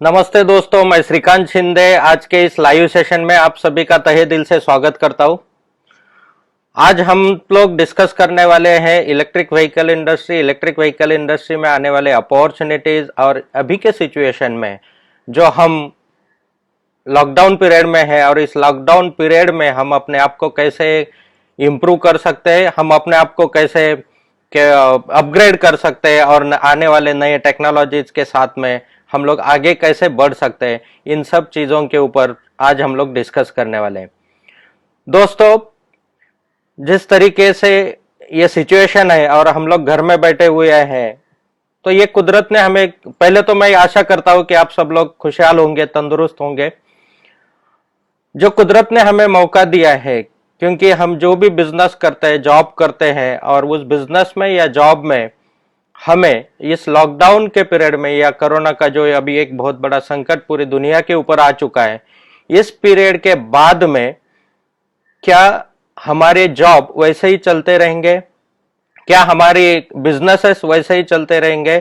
नमस्ते दोस्तों, मैं श्रीकांत शिंदे आज के इस लाइव सेशन में आप सभी का तहे दिल से स्वागत करता हूं। आज हम लोग डिस्कस करने वाले हैं इलेक्ट्रिक व्हीकल इंडस्ट्री में आने वाले अपॉर्चुनिटीज और अभी के सिचुएशन में जो हम लॉकडाउन पीरियड में है और इस लॉकडाउन पीरियड में हम अपने आप को कैसे इम्प्रूव कर सकते हैं, हम अपने आप को कैसे अपग्रेड कर सकते हैं और आने वाले नए टेक्नोलॉजीज के साथ में हम लोग आगे कैसे बढ़ सकते हैं, इन सब चीजों के ऊपर आज हम लोग डिस्कस करने वाले हैं। दोस्तों, जिस तरीके से ये सिचुएशन है और हम लोग घर में बैठे हुए हैं, तो ये कुदरत ने हमें, पहले तो मैं आशा करता हूं कि आप सब लोग खुशहाल होंगे, तंदुरुस्त होंगे। जो कुदरत ने हमें मौका दिया है, क्योंकि हम जो भी बिजनेस करते हैं, जॉब करते हैं, और उस बिजनेस में या जॉब में हमें इस लॉकडाउन के पीरियड में या कोरोना का जो अभी एक बहुत बड़ा संकट पूरी दुनिया के ऊपर आ चुका है, इस पीरियड के बाद में क्या हमारे जॉब वैसे ही चलते रहेंगे, क्या हमारी बिजनेसेस वैसे ही चलते रहेंगे?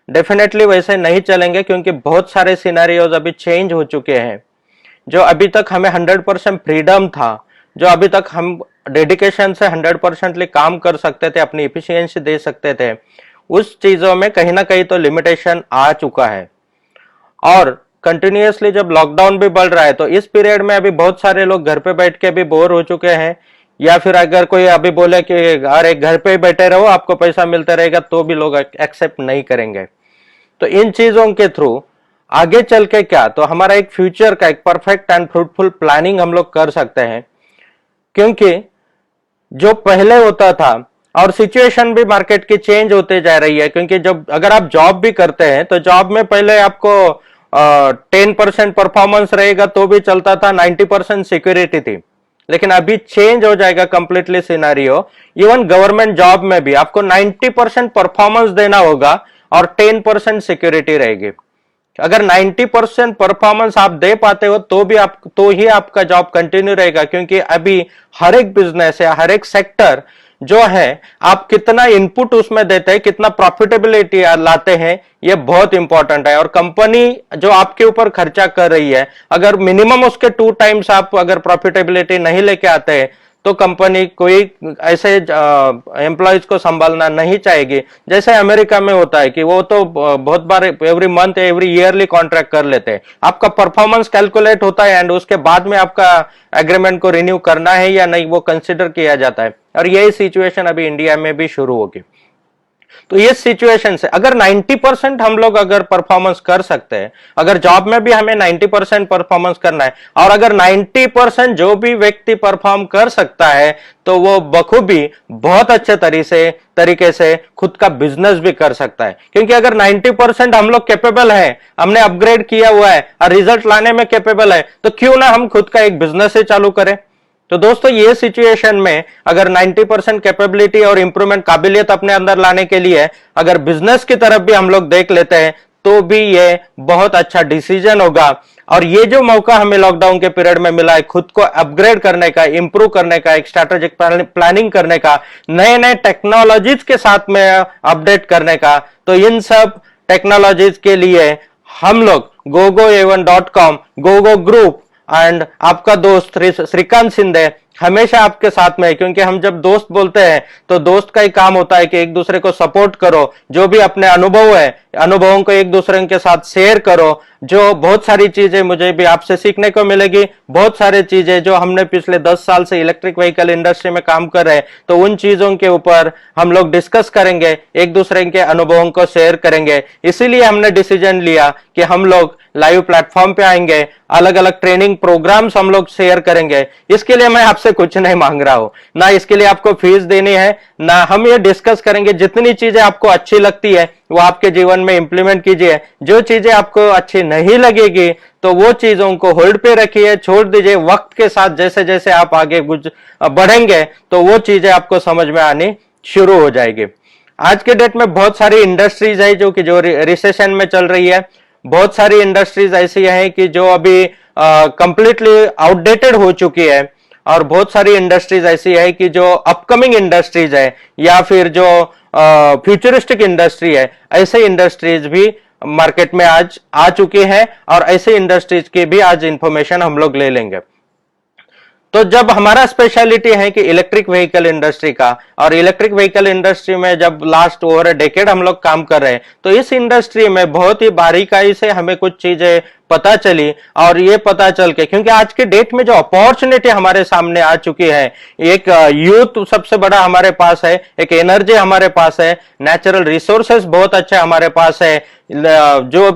डेफिनेटली वैसे नहीं चलेंगे, क्योंकि बहुत सारे सिनेरियोज अभी चेंज हो चुके हैं। जो अभी तक हमें 100% फ्रीडम था, जो अभी तक हम डेडिकेशन से 100% काम कर सकते थे, अपनी इफिशियंसी दे सकते थे, उस चीजों में कहीं ना कहीं तो लिमिटेशन आ चुका है। और कंटिन्यूअसली जब लॉकडाउन भी बढ़ रहा है, तो इस पीरियड में अभी बहुत सारे लोग घर पे बैठ के भी बोर हो चुके हैं, या फिर अगर कोई अभी बोले कि अरे घर पे बैठे रहो, आपको पैसा मिलता रहेगा, तो भी लोग एक्सेप्ट नहीं करेंगे। तो इन चीजों के थ्रू आगे चल के क्या, तो हमारा एक फ्यूचर का एक परफेक्ट एंड फ्रूटफुल प्लानिंग हम लोग कर सकते हैं। क्योंकि जो पहले होता था, और सिचुएशन भी मार्केट की चेंज होते जा रही है, क्योंकि जब अगर आप जॉब भी करते हैं तो जॉब में पहले आपको 10% परफॉर्मेंस रहेगा तो भी चलता था, 90% सिक्योरिटी थी। लेकिन अभी चेंज हो जाएगा completely scenario. Even government job में भी आपको 90% परफॉर्मेंस देना होगा और 10% सिक्योरिटी रहेगी। अगर 90% परफॉर्मेंस आप दे पाते हो तो ही आपका जॉब कंटिन्यू रहेगा, क्योंकि अभी हर एक बिजनेस या हर एक सेक्टर जो है, आप कितना इनपुट उसमें देते हैं, कितना प्रॉफिटेबिलिटी लाते हैं, ये बहुत इंपॉर्टेंट है। और कंपनी जो आपके ऊपर खर्चा कर रही है, अगर मिनिमम उसके 2 टाइम्स आप अगर प्रॉफिटेबिलिटी नहीं लेके आते हैं, तो कंपनी कोई ऐसे एम्प्लॉयज को संभालना नहीं चाहेगी। जैसे अमेरिका में होता है कि वो तो बहुत बार every month every yearly contract कर लेते हैं, आपका परफॉर्मेंस कैलकुलेट होता है एंड उसके बाद में आपका एग्रीमेंट को रिन्यू करना है या नहीं वो कंसिडर किया जाता है। और यही सिचुएशन अभी इंडिया में भी शुरू होगी। तो ये सिचुएशन से अगर 90% हम लोग अगर परफॉर्मेंस कर सकते हैं, अगर जॉब में भी हमें 90% परफॉर्मेंस करना है, और अगर 90% जो भी व्यक्ति परफॉर्म कर सकता है, तो वो बखूबी बहुत अच्छे तरीके से खुद का बिजनेस भी कर सकता है। क्योंकि अगर 90% हम लोग कैपेबल है, हमने अपग्रेड किया हुआ है और रिजल्ट लाने में कैपेबल है, तो क्यों ना हम खुद का एक बिजनेस ही चालू करें। तो दोस्तों, ये सिचुएशन में अगर 90% कैपेबिलिटी और इंप्रूवमेंट काबिलियत अपने अंदर लाने के लिए अगर बिजनेस की तरफ भी हम लोग देख लेते हैं, तो भी ये बहुत अच्छा डिसीजन होगा। और ये जो मौका हमें लॉकडाउन के पीरियड में मिला है, खुद को अपग्रेड करने का, इंप्रूव करने का, एक स्ट्रैटेजिक प्लानिंग करने का, नए नए टेक्नोलॉजीज के साथ में अपडेट करने का, तो इन सब टेक्नोलॉजीज के लिए हम लोग gogoa1.com, गोगो ग्रुप एंड आपका दोस्त श्रीकांत शिंदे हमेशा आपके साथ में है। क्योंकि हम जब दोस्त बोलते हैं, तो दोस्त का ही काम होता है कि एक दूसरे को सपोर्ट करो, जो भी अपने अनुभव है, अनुभवों को एक दूसरे के साथ शेयर करो। जो बहुत सारी चीजें मुझे भी आपसे सीखने को मिलेगी, बहुत सारी चीजें जो हमने पिछले 10 साल से इलेक्ट्रिक व्हीकल इंडस्ट्री में काम कर रहे हैं, तो उन चीजों के ऊपर हम लोग डिस्कस करेंगे, एक दूसरे के अनुभवों को शेयर करेंगे। इसीलिए हमने डिसीजन लिया कि हम लोग लाइव प्लेटफॉर्म पे आएंगे, अलग अलग ट्रेनिंग प्रोग्राम्स हम लोग शेयर करेंगे। इसके लिए मैं आपसे कुछ नहीं मांग रहा हूं, ना इसके लिए आपको फीस देनी है, ना हम ये डिस्कस करेंगे। जितनी चीजें आपको अच्छी लगती है वो आपके जीवन में इंप्लीमेंट कीजिए, जो चीजें आपको अच्छी नहीं लगेगी तो वो चीजों को होल्ड पे रखिए, छोड़ दीजिए। वक्त के साथ जैसे जैसे आप आगे बढ़ेंगे, तो वो चीजें आपको समझ में आनी शुरू हो जाएगी। आज के डेट में बहुत सारी इंडस्ट्रीज है जो रिसेशन में चल रही है। बहुत सारी इंडस्ट्रीज ऐसी हैं कि जो अभी कंप्लीटली आउटडेटेड हो चुकी है, और बहुत सारी इंडस्ट्रीज ऐसी है कि जो अपकमिंग इंडस्ट्रीज है या फिर जो फ्यूचरिस्टिक इंडस्ट्री है, ऐसे इंडस्ट्रीज भी मार्केट में आज आ चुकी है, और ऐसे इंडस्ट्रीज की भी आज इंफॉर्मेशन हम लोग ले लेंगे। तो जब हमारा स्पेशलिटी है कि इलेक्ट्रिक व्हीकल इंडस्ट्री का, और इलेक्ट्रिक व्हीकल इंडस्ट्री में जब लास्ट ओवर डेकेड हम लोग काम कर रहे हैं, तो इस इंडस्ट्री में बहुत ही बारीकाई से हमें कुछ चीजें पता चली, और ये पता चल के, क्योंकि आज के डेट में जो अपॉर्चुनिटी हमारे सामने आ चुकी है, एक यूथ सबसे बड़ा हमारे पास है, एक एनर्जी हमारे पास है, नेचुरल रिसोर्सेस बहुत अच्छे हमारे पास है, जो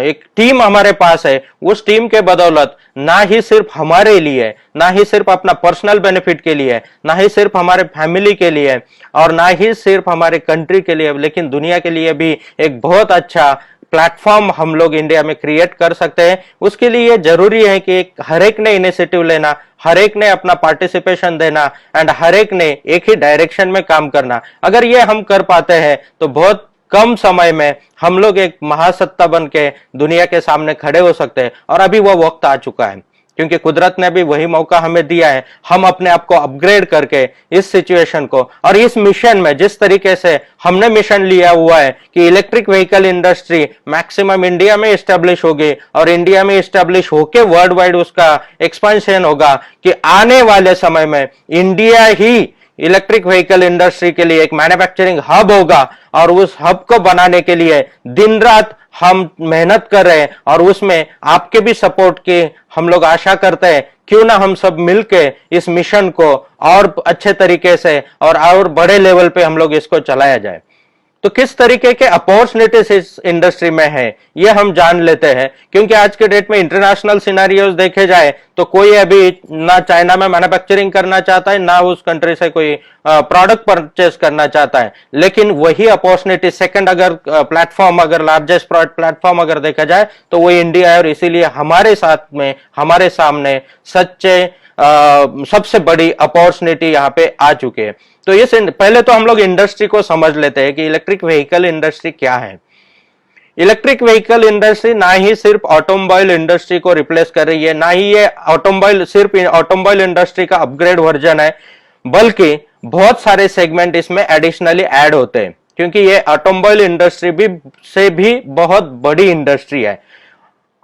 एक टीम हमारे पास है, उस टीम के बदौलत ना ही सिर्फ हमारे लिए, ना ही सिर्फ अपना पर्सनल बेनिफिट के लिए, ना ही सिर्फ हमारे फैमिली के लिए, और ना ही सिर्फ हमारे कंट्री के लिए, लेकिन दुनिया के लिए भी एक बहुत अच्छा प्लेटफॉर्म हम लोग इंडिया में क्रिएट कर सकते हैं। उसके लिए जरूरी है कि हर एक ने इनिशिएटिव लेना, हर एक ने अपना पार्टिसिपेशन देना, एंड हर एक ने एक ही डायरेक्शन में काम करना। अगर ये हम कर पाते हैं तो बहुत कम समय में हम लोग एक महासत्ता बन के दुनिया के सामने खड़े हो सकते हैं, और अभी वो वक्त आ चुका है, क्योंकि कुदरत ने भी वही मौका हमें दिया है। हम अपने आप को अपग्रेड करके इस सिचुएशन को, और इस मिशन में जिस तरीके से हमने मिशन लिया हुआ है कि electric vehicle industry maximum India में एस्टेब्लिश होगी, और इंडिया में एस्टेब्लिश होके वर्ल्ड वाइड उसका एक्सपेंशन होगा, कि आने वाले समय में इंडिया ही इलेक्ट्रिक व्हीकल इंडस्ट्री के लिए एक मैन्युफैक्चरिंग हब होगा, और उस हब को बनाने के लिए दिन रात हम मेहनत कर रहे हैं, और उसमें आपके भी सपोर्ट की हम लोग आशा करते हैं। क्यों ना हम सब मिलके इस मिशन को और अच्छे तरीके से और बड़े लेवल पे हम लोग इसको चलाया जाए। तो किस तरीके के अपॉर्चुनिटीज इस इंडस्ट्री में है, ये हम जान लेते हैं, क्योंकि आज के डेट में इंटरनेशनल सिनेरियोज देखे जाए तो कोई अभी ना चाइना में मैन्युफैक्चरिंग करना चाहता है, ना उस कंट्री से कोई प्रोडक्ट परचेस करना चाहता है, लेकिन वही अपॉर्चुनिटी सेकंड अगर प्लेटफॉर्म, अगर लार्जेस्ट प्लेटफॉर्म अगर देखा जाए तो वो इंडिया है, और इसीलिए हमारे साथ में, हमारे सामने सच्चे सबसे बड़ी अपॉर्चुनिटी यहाँ पे आ चुकी है। तो ये पहले तो हम लोग इंडस्ट्री को समझ लेते हैं कि इलेक्ट्रिक व्हीकल इंडस्ट्री क्या है। इलेक्ट्रिक व्हीकल इंडस्ट्री ना ही सिर्फ ऑटोमोबाइल इंडस्ट्री को रिप्लेस कर रही है, ना ही ये ऑटोमोबाइल सिर्फ ऑटोमोबाइल इंडस्ट्री का अपग्रेड वर्जन है, बल्कि बहुत सारे सेगमेंट इसमें एडिशनली ऐड होते हैं, क्योंकि ये ऑटोमोबाइल इंडस्ट्री से भी बहुत बड़ी इंडस्ट्री है।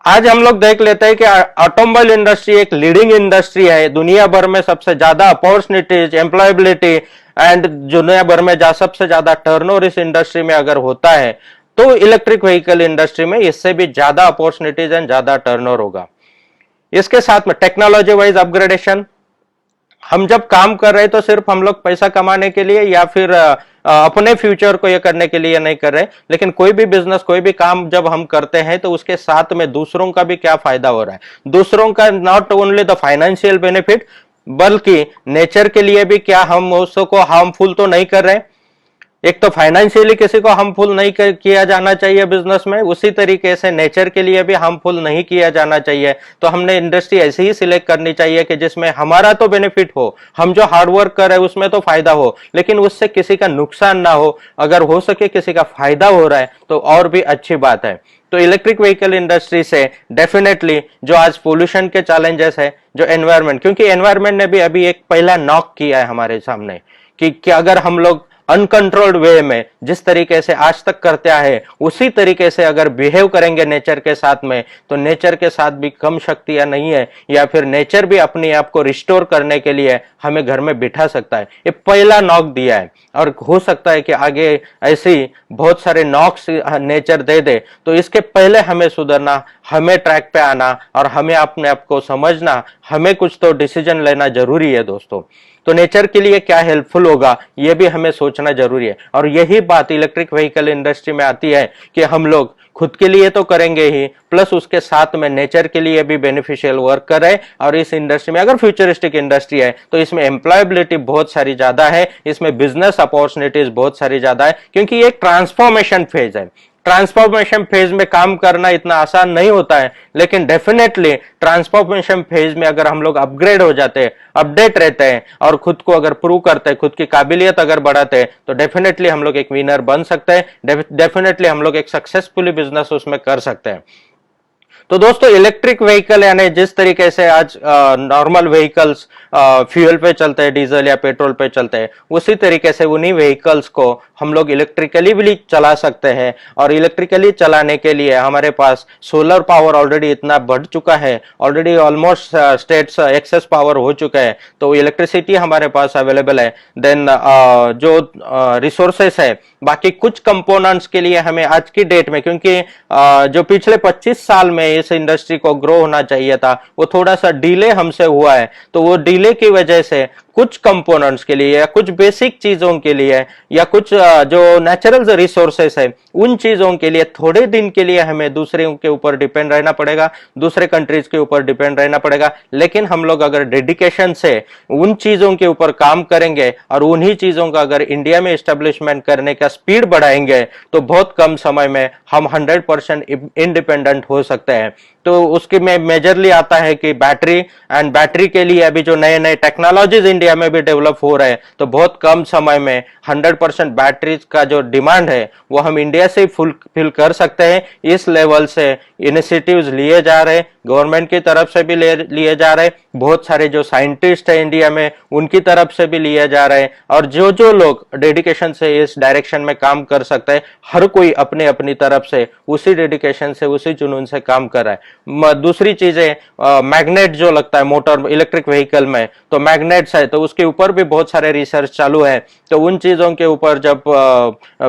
आज हम लोग देख लेते हैं कि ऑटोमोबाइल इंडस्ट्री एक लीडिंग इंडस्ट्री है, दुनिया भर में सबसे ज्यादा अपॉर्चुनिटीज, एम्प्लॉयबिलिटी, एंड दुनिया भर में सबसे ज्यादा टर्नओवर इस इंडस्ट्री में अगर होता है, तो इलेक्ट्रिक व्हीकल इंडस्ट्री में इससे भी ज्यादा अपॉर्चुनिटीज एंड ज्यादा टर्नओवर होगा। इसके साथ में टेक्नोलॉजी वाइज अपग्रेडेशन, हम जब काम कर रहे हैं तो सिर्फ हम लोग पैसा कमाने के लिए या फिर अपने फ्यूचर को ये करने के लिए नहीं कर रहे, लेकिन कोई भी बिजनेस, कोई भी काम जब हम करते हैं तो उसके साथ में दूसरों का भी क्या फायदा हो रहा है, दूसरों का not only the financial benefit, बल्कि नेचर के लिए भी क्या हम उसको हार्मफुल तो नहीं कर रहे। एक तो फाइनेंशियली किसी को हार्मफुल नहीं किया जाना चाहिए बिजनेस में, उसी तरीके से नेचर के लिए भी हार्मफुल नहीं किया जाना चाहिए। तो हमने इंडस्ट्री ऐसी ही सिलेक्ट करनी चाहिए कि जिसमें हमारा तो बेनिफिट हो, हम जो हार्डवर्क कर रहे हैं उसमें तो फायदा हो, लेकिन उससे किसी का नुकसान ना हो। अगर हो सके किसी का फायदा हो रहा है तो और भी अच्छी बात है। तो इलेक्ट्रिक व्हीकल इंडस्ट्री से डेफिनेटली जो आज पोल्यूशन के चैलेंजेस है, जो एनवायरमेंट, क्योंकि एनवायरमेंट ने भी अभी एक पहला नॉक किया है हमारे सामने कि अगर हम लोग अनकंट्रोल्ड वे में जिस तरीके से आज तक करते आए उसी तरीके से अगर बिहेव करेंगे नेचर के साथ में, तो नेचर के साथ भी कम शक्तियां नहीं है, या फिर नेचर भी अपने आप को रिस्टोर करने के लिए हमें घर में बिठा सकता है। ये पहला नॉक दिया है, और हो सकता है कि आगे ऐसी बहुत सारे नॉक्स नेचर दे दे। तो इसके पहले हमें सुधरना, हमें ट्रैक पे आना, और हमें अपने आप को समझना, हमें कुछ तो डिसीजन लेना जरूरी है दोस्तों। तो नेचर के लिए क्या हेल्पफुल होगा ये भी हमें सोचना जरूरी है, और यही बात इलेक्ट्रिक व्हीकल इंडस्ट्री में आती है कि हम लोग खुद के लिए तो करेंगे ही, प्लस उसके साथ में नेचर के लिए भी बेनिफिशियल वर्क करें। और इस इंडस्ट्री में अगर फ्यूचरिस्टिक इंडस्ट्री है तो इसमें एम्प्लॉयबिलिटी बहुत सारी ज्यादा है, इसमें बिजनेस अपॉर्चुनिटीज बहुत सारी ज्यादा है, क्योंकि ये एक ट्रांसफॉर्मेशन फेज है। ट्रांसफॉर्मेशन फेज में काम करना इतना आसान नहीं होता है, लेकिन डेफिनेटली ट्रांसफॉर्मेशन फेज में अगर हम लोग अपग्रेड हो जाते हैं, अपडेट रहते हैं, और खुद को अगर प्रूव करते हैं, खुद की काबिलियत अगर बढ़ाते हैं, तो डेफिनेटली हम लोग एक विनर बन सकते हैं, डेफिनेटली हम लोग एक सक्सेसफुली बिजनेस उसमें कर सकते हैं। तो दोस्तों इलेक्ट्रिक व्हीकल यानी जिस तरीके से आज नॉर्मल व्हीकल्स फ्यूल पे चलते हैं, डीजल या पेट्रोल पे चलते हैं, उसी तरीके से उन्हीं व्हीकल्स को हम लोग इलेक्ट्रिकली भी चला सकते हैं। और इलेक्ट्रिकली चलाने के लिए हमारे पास सोलर पावर ऑलरेडी इतना बढ़ चुका है, already almost states access power हो चुका है, तो इलेक्ट्रिसिटी हमारे पास अवेलेबल है। देन जो रिसोर्सेस है, बाकी कुछ कंपोनेंट्स के लिए हमें आज की डेट में, क्योंकि जो पिछले 25 साल में इस इंडस्ट्री को ग्रो होना चाहिए था वो थोड़ा सा डिले हमसे हुआ है, तो वो डिले की वजह से कुछ कंपोनेंट्स के लिए या कुछ बेसिक चीजों के लिए या कुछ जो नेचुरल रिसोर्सेस है उन चीजों के लिए थोड़े दिन के लिए हमें दूसरे के ऊपर डिपेंड रहना पड़ेगा, दूसरे कंट्रीज के ऊपर डिपेंड रहना पड़ेगा। लेकिन हम लोग अगर डेडिकेशन से उन चीजों के ऊपर काम करेंगे और उन्हीं चीजों का अगर इंडिया में एस्टेब्लिशमेंट करने का स्पीड बढ़ाएंगे तो बहुत कम समय में हम 100% इंडिपेंडेंट हो सकते हैं। तो उसके में मेजरली आता है कि बैटरी, एंड बैटरी के लिए अभी जो नए नए टेक्नोलॉजीज इंडिया में भी डेवलप हो रहे हैं, तो बहुत कम समय में 100% बैटरीज का जो डिमांड है वो हम इंडिया से फुलफिल कर सकते हैं। इस लेवल से इनिशिएटिव्स लिए जा रहे, गवर्नमेंट की तरफ से भी लिए जा रहे, बहुत सारे जो साइंटिस्ट है इंडिया में उनकी तरफ से भी लिए जा रहे हैं, और जो लोग डेडिकेशन से इस डायरेक्शन में काम कर सकते हैं, हर कोई अपने अपनी तरफ से उसी डेडिकेशन से उसी जुनून से काम कर रहा है। दूसरी चीजें मैग्नेट जो लगता है मोटर इलेक्ट्रिक व्हीकल में, तो मैग्नेट्स है तो उसके ऊपर भी बहुत सारे रिसर्च चालू है। तो उन चीजों के ऊपर जब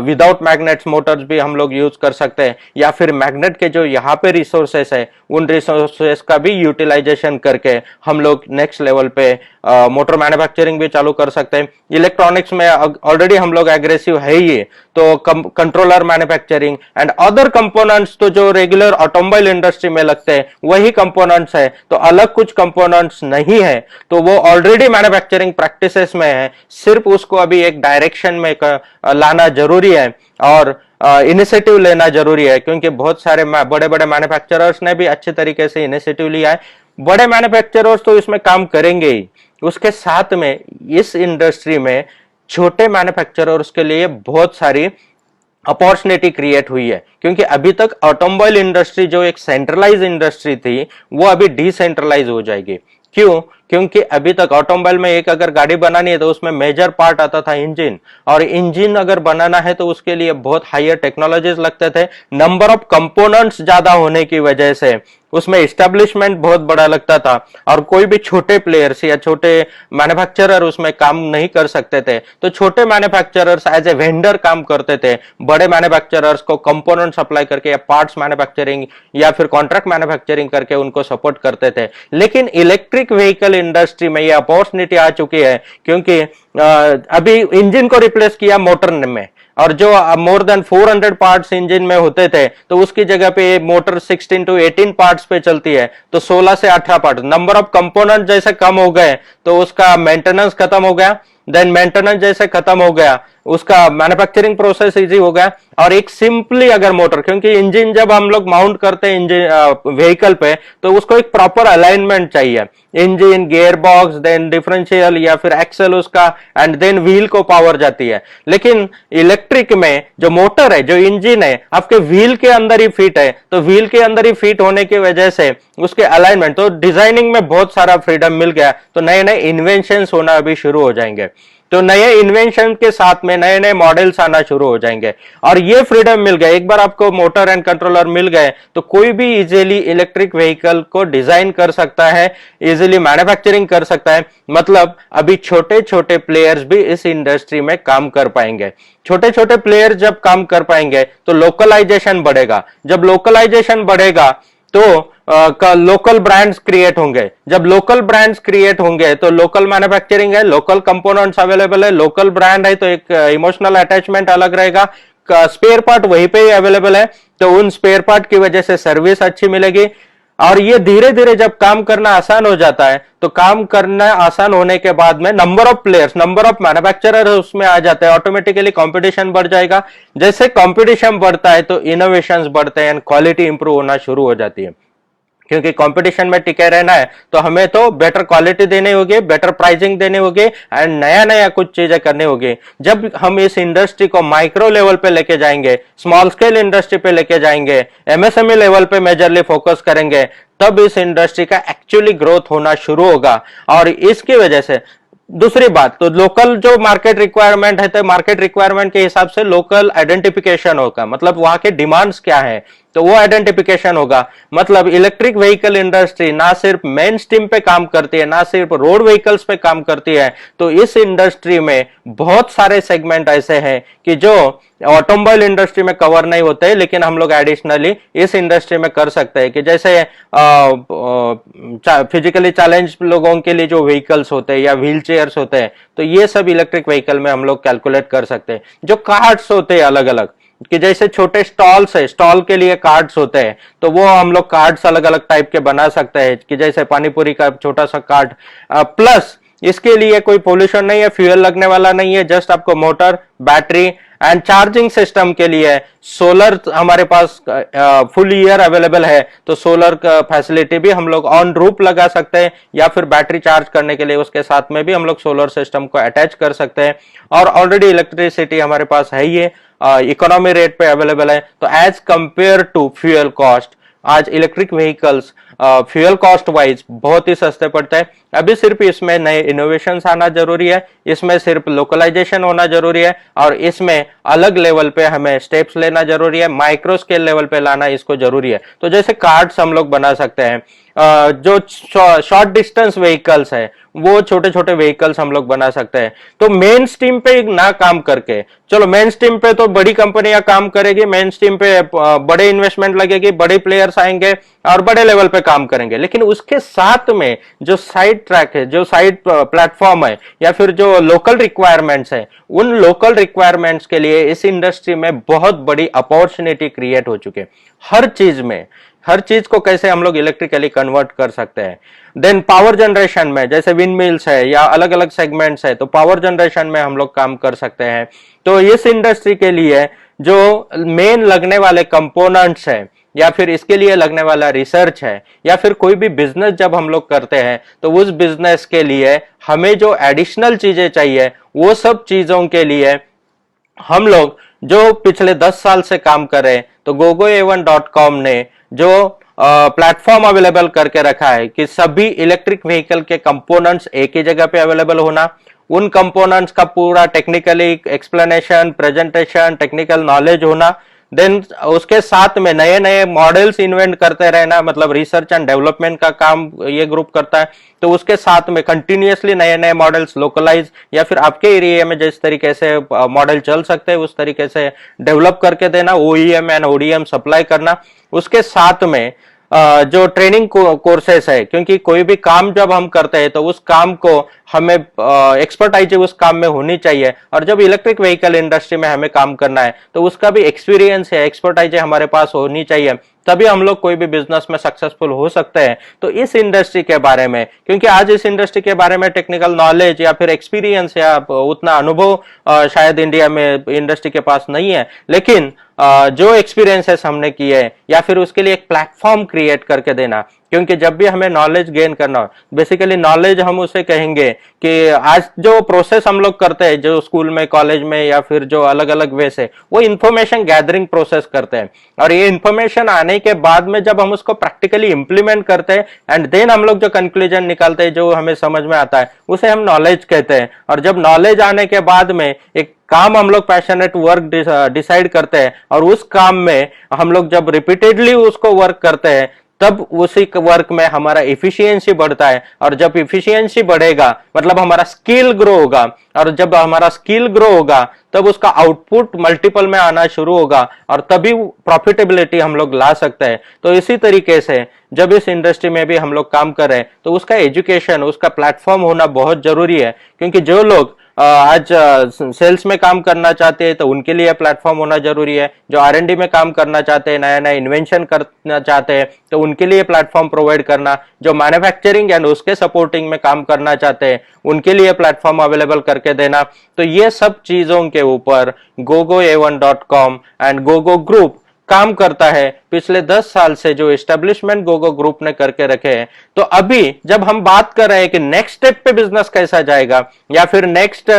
विदाउट मैग्नेट्स मोटर्स भी हम लोग यूज कर सकते हैं, या फिर मैग्नेट के जो यहाँ पे रिसोर्सेस है उन रिसोर्सेस का भी यूटिलाइजेशन करके हम लोग नेक्स्ट लेवल पे मोटर मैन्युफैक्चरिंग भी चालू कर सकते हैं। इलेक्ट्रॉनिक्स में ऑलरेडी हम लोग एग्रेसिव है ही, तो controller manufacturing and other components तो जो रेगुलर ऑटोमोबाइल इंडस्ट्री में लगते हैं वही कंपोनेंट्स है, तो अलग कुछ कंपोनेंट्स नहीं है, तो वो ऑलरेडी मैन्युफैक्चरिंग प्रैक्टिसेस में है, सिर्फ उसको अभी एक डायरेक्शन में लाना जरूरी है और इनिशिएटिव लेना जरूरी है। क्योंकि बहुत सारे बड़े बड़े मैन्युफैक्चरर्स ने भी अच्छे तरीके से इनिशिएटिव लिया है, बड़े मैन्युफैक्चरर्स तो इसमें काम करेंगे ही, उसके साथ में इस इंडस्ट्री में छोटे मैन्युफैक्चरर्स के लिए बहुत सारी अपॉर्चुनिटी क्रिएट हुई है। क्योंकि अभी तक ऑटोमोबाइल इंडस्ट्री जो एक सेंट्रलाइज इंडस्ट्री थी वो अभी डिसेंट्रलाइज हो जाएगी। क्यों? क्योंकि अभी तक ऑटोमोबाइल में एक अगर गाड़ी बनानी है तो उसमें मेजर पार्ट आता था इंजन, और इंजन अगर बनाना है तो उसके लिए बहुत हायर टेक्नोलॉजीज लगते थे, नंबर ऑफ कंपोनेंट्स ज्यादा होने की वजह से उसमें एस्टेब्लिशमेंट बहुत बड़ा लगता था, और कोई भी छोटे प्लेयर्स या छोटे मैन्युफैक्चरर उसमें काम नहीं कर सकते थे। तो छोटे मैन्युफैक्चरर्स एज ए वेंडर काम करते थे, बड़े मैन्युफैक्चरर्स को कंपोनेंट सप्लाई करके या पार्ट्स मैन्युफैक्चरिंग या फिर कॉन्ट्रैक्ट मैन्युफैक्चरिंग करके उनको सपोर्ट करते थे। लेकिन इलेक्ट्रिक व्हीकल इंडस्ट्री में ये अपॉर्चुनिटी आ चुकी है, क्योंकि अभी इंजन को रिप्लेस किया मोटर में, और जो मोर देन 400 पार्ट्स इंजन में होते थे तो उसकी जगह पे मोटर 16 to 18 पार्ट्स पे चलती है, तो 16 से 18 पार्ट, नंबर ऑफ कंपोनेंट जैसे कम हो गए तो उसका मेंटेनेंस खत्म हो गया, देन मेंटेनेंस जैसे खत्म हो गया उसका मैन्युफैक्चरिंग प्रोसेस इजी हो गया। और एक सिंपली अगर मोटर, क्योंकि इंजन जब हम लोग माउंट करते हैं इंजन व्हीकल पे तो उसको एक प्रॉपर अलाइनमेंट चाहिए, engine, gear box, then differential या फिर एक्सेल उसका, एंड देन व्हील को पावर जाती है। लेकिन इलेक्ट्रिक में जो मोटर है, जो इंजन है, आपके व्हील के अंदर ही फिट है, तो व्हील के अंदर ही फिट होने की वजह से उसके अलाइनमेंट, तो डिजाइनिंग में बहुत सारा फ्रीडम मिल गया, तो नए नए इन्वेंशन होना अभी शुरू हो जाएंगे। तो नए इन्वेंशन के साथ में नए नए मॉडल्स आना शुरू हो जाएंगे, और ये फ्रीडम मिल गया, एक बार आपको मोटर एंड कंट्रोलर मिल गए तो कोई भी इजीली इलेक्ट्रिक व्हीकल को डिजाइन कर सकता है, इजीली मैन्युफैक्चरिंग कर सकता है। मतलब अभी छोटे छोटे प्लेयर्स भी इस इंडस्ट्री में काम कर पाएंगे। छोटे छोटे प्लेयर्स जब काम कर पाएंगे तो लोकलाइजेशन बढ़ेगा, जब लोकलाइजेशन बढ़ेगा तो लोकल ब्रांड्स क्रिएट होंगे, जब लोकल ब्रांड्स क्रिएट होंगे तो लोकल मैन्युफैक्चरिंग है, लोकल कंपोनेंट्स अवेलेबल है, लोकल ब्रांड है, तो एक इमोशनल अटैचमेंट अलग रहेगा, स्पेयर पार्ट वहीं पे ही अवेलेबल है, तो उन स्पेयर पार्ट की वजह से सर्विस अच्छी मिलेगी। और ये धीरे धीरे जब काम करना आसान हो जाता है तो काम करना आसान होने के बाद में number of players, number of manufacturer उसमें आ जाते हैं, ऑटोमेटिकली कंपटीशन बढ़ जाएगा। जैसे कंपटीशन बढ़ता है तो इनोवेशंस बढ़ते हैं एंड क्वालिटी इंप्रूव होना शुरू हो जाती है। क्योंकि कंपटीशन में टिके रहना है तो हमें तो बेटर क्वालिटी देनी होगी, बेटर प्राइसिंग देनी होगी एंड नया नया कुछ चीजें करनी होगी। जब हम इस इंडस्ट्री को माइक्रो लेवल पे लेके जाएंगे, स्मॉल स्केल इंडस्ट्री पे लेके जाएंगे, एमएसएमई लेवल पे मेजरली फोकस करेंगे, तब इस इंडस्ट्री का एक्चुअली ग्रोथ होना शुरू होगा। और इसकी वजह से दूसरी बात, तो लोकल जो मार्केट रिक्वायरमेंट है, तो मार्केट रिक्वायरमेंट के हिसाब से लोकल आइडेंटिफिकेशन होगा, मतलब वहां के डिमांड्स क्या है तो वो आइडेंटिफिकेशन होगा। मतलब इलेक्ट्रिक व्हीकल इंडस्ट्री ना सिर्फ मेन स्ट्रीम पे काम करती है, ना सिर्फ रोड व्हीकल्स पे काम करती है, तो इस इंडस्ट्री में बहुत सारे सेगमेंट ऐसे हैं कि जो ऑटोमोबाइल इंडस्ट्री में कवर नहीं होते, लेकिन हम लोग एडिशनली इस इंडस्ट्री में कर सकते हैं। कि जैसे फिजिकली चैलेंज लोगों के लिए जो व्हीकल्स होते हैं या व्हील चेयर्स होते हैं, तो ये सब इलेक्ट्रिक व्हीकल में हम लोग कैलकुलेट कर सकते हैं। जो कार्ड्स होते हैं अलग अलग, कि जैसे छोटे स्टॉल्स है, स्टॉल के लिए कार्ड्स होते हैं, तो वो हम लोग कार्ड्स अलग अलग टाइप के बना सकते हैं। कि जैसे पानीपुरी का छोटा सा कार्ड, प्लस इसके लिए कोई पोल्यूशन नहीं है, फ्यूल लगने वाला नहीं है, जस्ट आपको motor, battery and charging system के लिए सोलर हमारे पास फुल ईयर अवेलेबल है, तो सोलर का फैसिलिटी भी हम लोग ऑन रूफ लगा सकते हैं, या फिर बैटरी चार्ज करने के लिए उसके साथ में भी हम लोग सोलर सिस्टम को अटैच कर सकते हैं। और ऑलरेडी इलेक्ट्रिसिटी हमारे पास है ही, इकोनॉमी रेट पे अवेलेबल है। तो as compare to fuel cost, आज electric vehicles fuel cost wise बहुत ही सस्ते पड़ते हैं। अभी सिर्फ इसमें नए इनोवेशंस आना जरूरी है, इसमें सिर्फ लोकलाइजेशन होना जरूरी है, और इसमें अलग लेवल पे हमें स्टेप्स लेना जरूरी है, माइक्रो स्केल लेवल पे लाना इसको जरूरी है। तो जैसे कार्ड्स हम लोग बना सकते हैं, जो शॉर्ट डिस्टेंस व्हीकल्स है वो छोटे छोटे व्हीकल्स हम लोग बना सकते हैं। तो मेन स्ट्रीम पे ना काम करके, चलो मेन स्ट्रीम पे तो बड़ी कंपनियां काम करेगी, मेन स्ट्रीम पे बड़े इन्वेस्टमेंट लगेगी, बड़े प्लेयर्स आएंगे और बड़े लेवल पे काम करेंगे, लेकिन उसके साथ में जो साइड ट्रैक है, जो साइड प्लेटफॉर्म है, या फिर जो लोकल रिक्वायरमेंट्स है, उन लोकल रिक्वायरमेंट्स के लिए इस इंडस्ट्री में बहुत बड़ी अपॉर्चुनिटी क्रिएट हो चुके हैं। हर चीज में, हर चीज को कैसे हम लोग इलेक्ट्रिकली कन्वर्ट कर सकते हैं। देन पावर जनरेशन में, जैसे विंड मिल्स है या अलग अलग सेगमेंट्स है, तो पावर जनरेशन में हम लोग काम कर सकते हैं। तो इस इंडस्ट्री के लिए जो मेन लगने वाले कंपोनेंट्स है, या फिर इसके लिए लगने वाला रिसर्च है, या फिर कोई भी बिजनेस जब हम लोग करते हैं, तो उस बिजनेस के लिए हमें जो एडिशनल चीजें चाहिए, वो सब चीजों के लिए हम लोग जो पिछले 10 साल से काम कर रहे हैं, तो gogoa1.com ने जो प्लेटफॉर्म अवेलेबल करके रखा है कि सभी इलेक्ट्रिक व्हीकल के कंपोनेंट्स एक ही जगह पे अवेलेबल होना, उन कंपोनेंट्स का पूरा technically explanation, presentation, technical knowledge होना, देन उसके साथ में नए नए मॉडल्स इन्वेंट करते रहना, मतलब रिसर्च एंड डेवलपमेंट का काम ये ग्रुप करता है। तो उसके साथ में कंटिन्यूअसली नए नए मॉडल्स लोकलाइज, या फिर आपके एरिया में जिस तरीके से मॉडल चल सकते हैं उस तरीके से डेवलप करके देना, ओईएम एंड ओडीएम सप्लाई करना। उसके साथ में जो ट्रेनिंग कोर्सेस है, क्योंकि कोई भी काम जब हम करते हैं तो उस काम को हमें एक्सपर्टाइज उस काम में होनी चाहिए, और जब इलेक्ट्रिक व्हीकल इंडस्ट्री में हमें काम करना है तो उसका भी एक्सपीरियंस है, एक्सपर्टाइज हमारे पास होनी चाहिए, तभी हम लोग कोई भी बिजनेस में सक्सेसफुल हो सकते हैं। तो इस इंडस्ट्री के बारे में, क्योंकि आज इस इंडस्ट्री के बारे में टेक्निकल नॉलेज या फिर एक्सपीरियंस या उतना अनुभव शायद इंडिया में इंडस्ट्री के पास नहीं है, लेकिन जो एक्सपीरियंसेस हमने किए हैं, या फिर उसके लिए एक प्लेटफॉर्म क्रिएट करके देना। क्योंकि जब भी हमें नॉलेज गेन करना हो, बेसिकली नॉलेज हम उसे कहेंगे कि आज जो प्रोसेस हम लोग करते हैं, जो स्कूल में, कॉलेज में, या फिर जो अलग अलग वे से, वो इंफॉर्मेशन गैदरिंग प्रोसेस करते हैं, और ये इंफॉर्मेशन आने के बाद में जब हम उसको प्रैक्टिकली इंप्लीमेंट करते हैं, एंड देन हम लोग जो कंक्लूजन निकालते हैं, जो हमें समझ में आता है, उसे हम नॉलेज कहते हैं। और जब नॉलेज आने के बाद में एक काम हम लोग पैशनेट वर्क डिसाइड करते हैं, और उस काम में हम लोग जब रिपीटेडली उसको वर्क करते हैं, तब उसी वर्क में हमारा इफिशियंसी बढ़ता है, और जब इफिशियंसी बढ़ेगा मतलब हमारा स्किल ग्रो होगा, और जब हमारा स्किल ग्रो होगा तब उसका आउटपुट मल्टीपल में आना शुरू होगा, और तभी प्रॉफिटेबिलिटी हम लोग ला सकते हैं। तो इसी तरीके से जब इस इंडस्ट्री में भी हम लोग काम कर रहे हैं, तो उसका एजुकेशन, उसका प्लेटफॉर्म होना बहुत जरूरी है। क्योंकि जो लोग आज सेल्स में काम करना चाहते हैं तो उनके लिए प्लेटफॉर्म होना जरूरी है, जो आर&डी में काम करना चाहते हैं, नया नया इन्वेंशन करना चाहते हैं, तो उनके लिए प्लेटफॉर्म प्रोवाइड करना, जो मैन्युफैक्चरिंग एंड उसके सपोर्टिंग में काम करना चाहते हैं उनके लिए प्लेटफॉर्म अवेलेबल करके देना। तो ये सब चीजों के ऊपर gogoa1.com एंड गोगो ग्रुप काम करता है पिछले 10 साल से, जो एस्टेब्लिशमेंट गोगो ग्रुप ने करके रखे हैं। तो अभी जब हम बात कर रहे हैं कि नेक्स्ट स्टेप पे बिजनेस कैसा जाएगा या फिर नेक्स्ट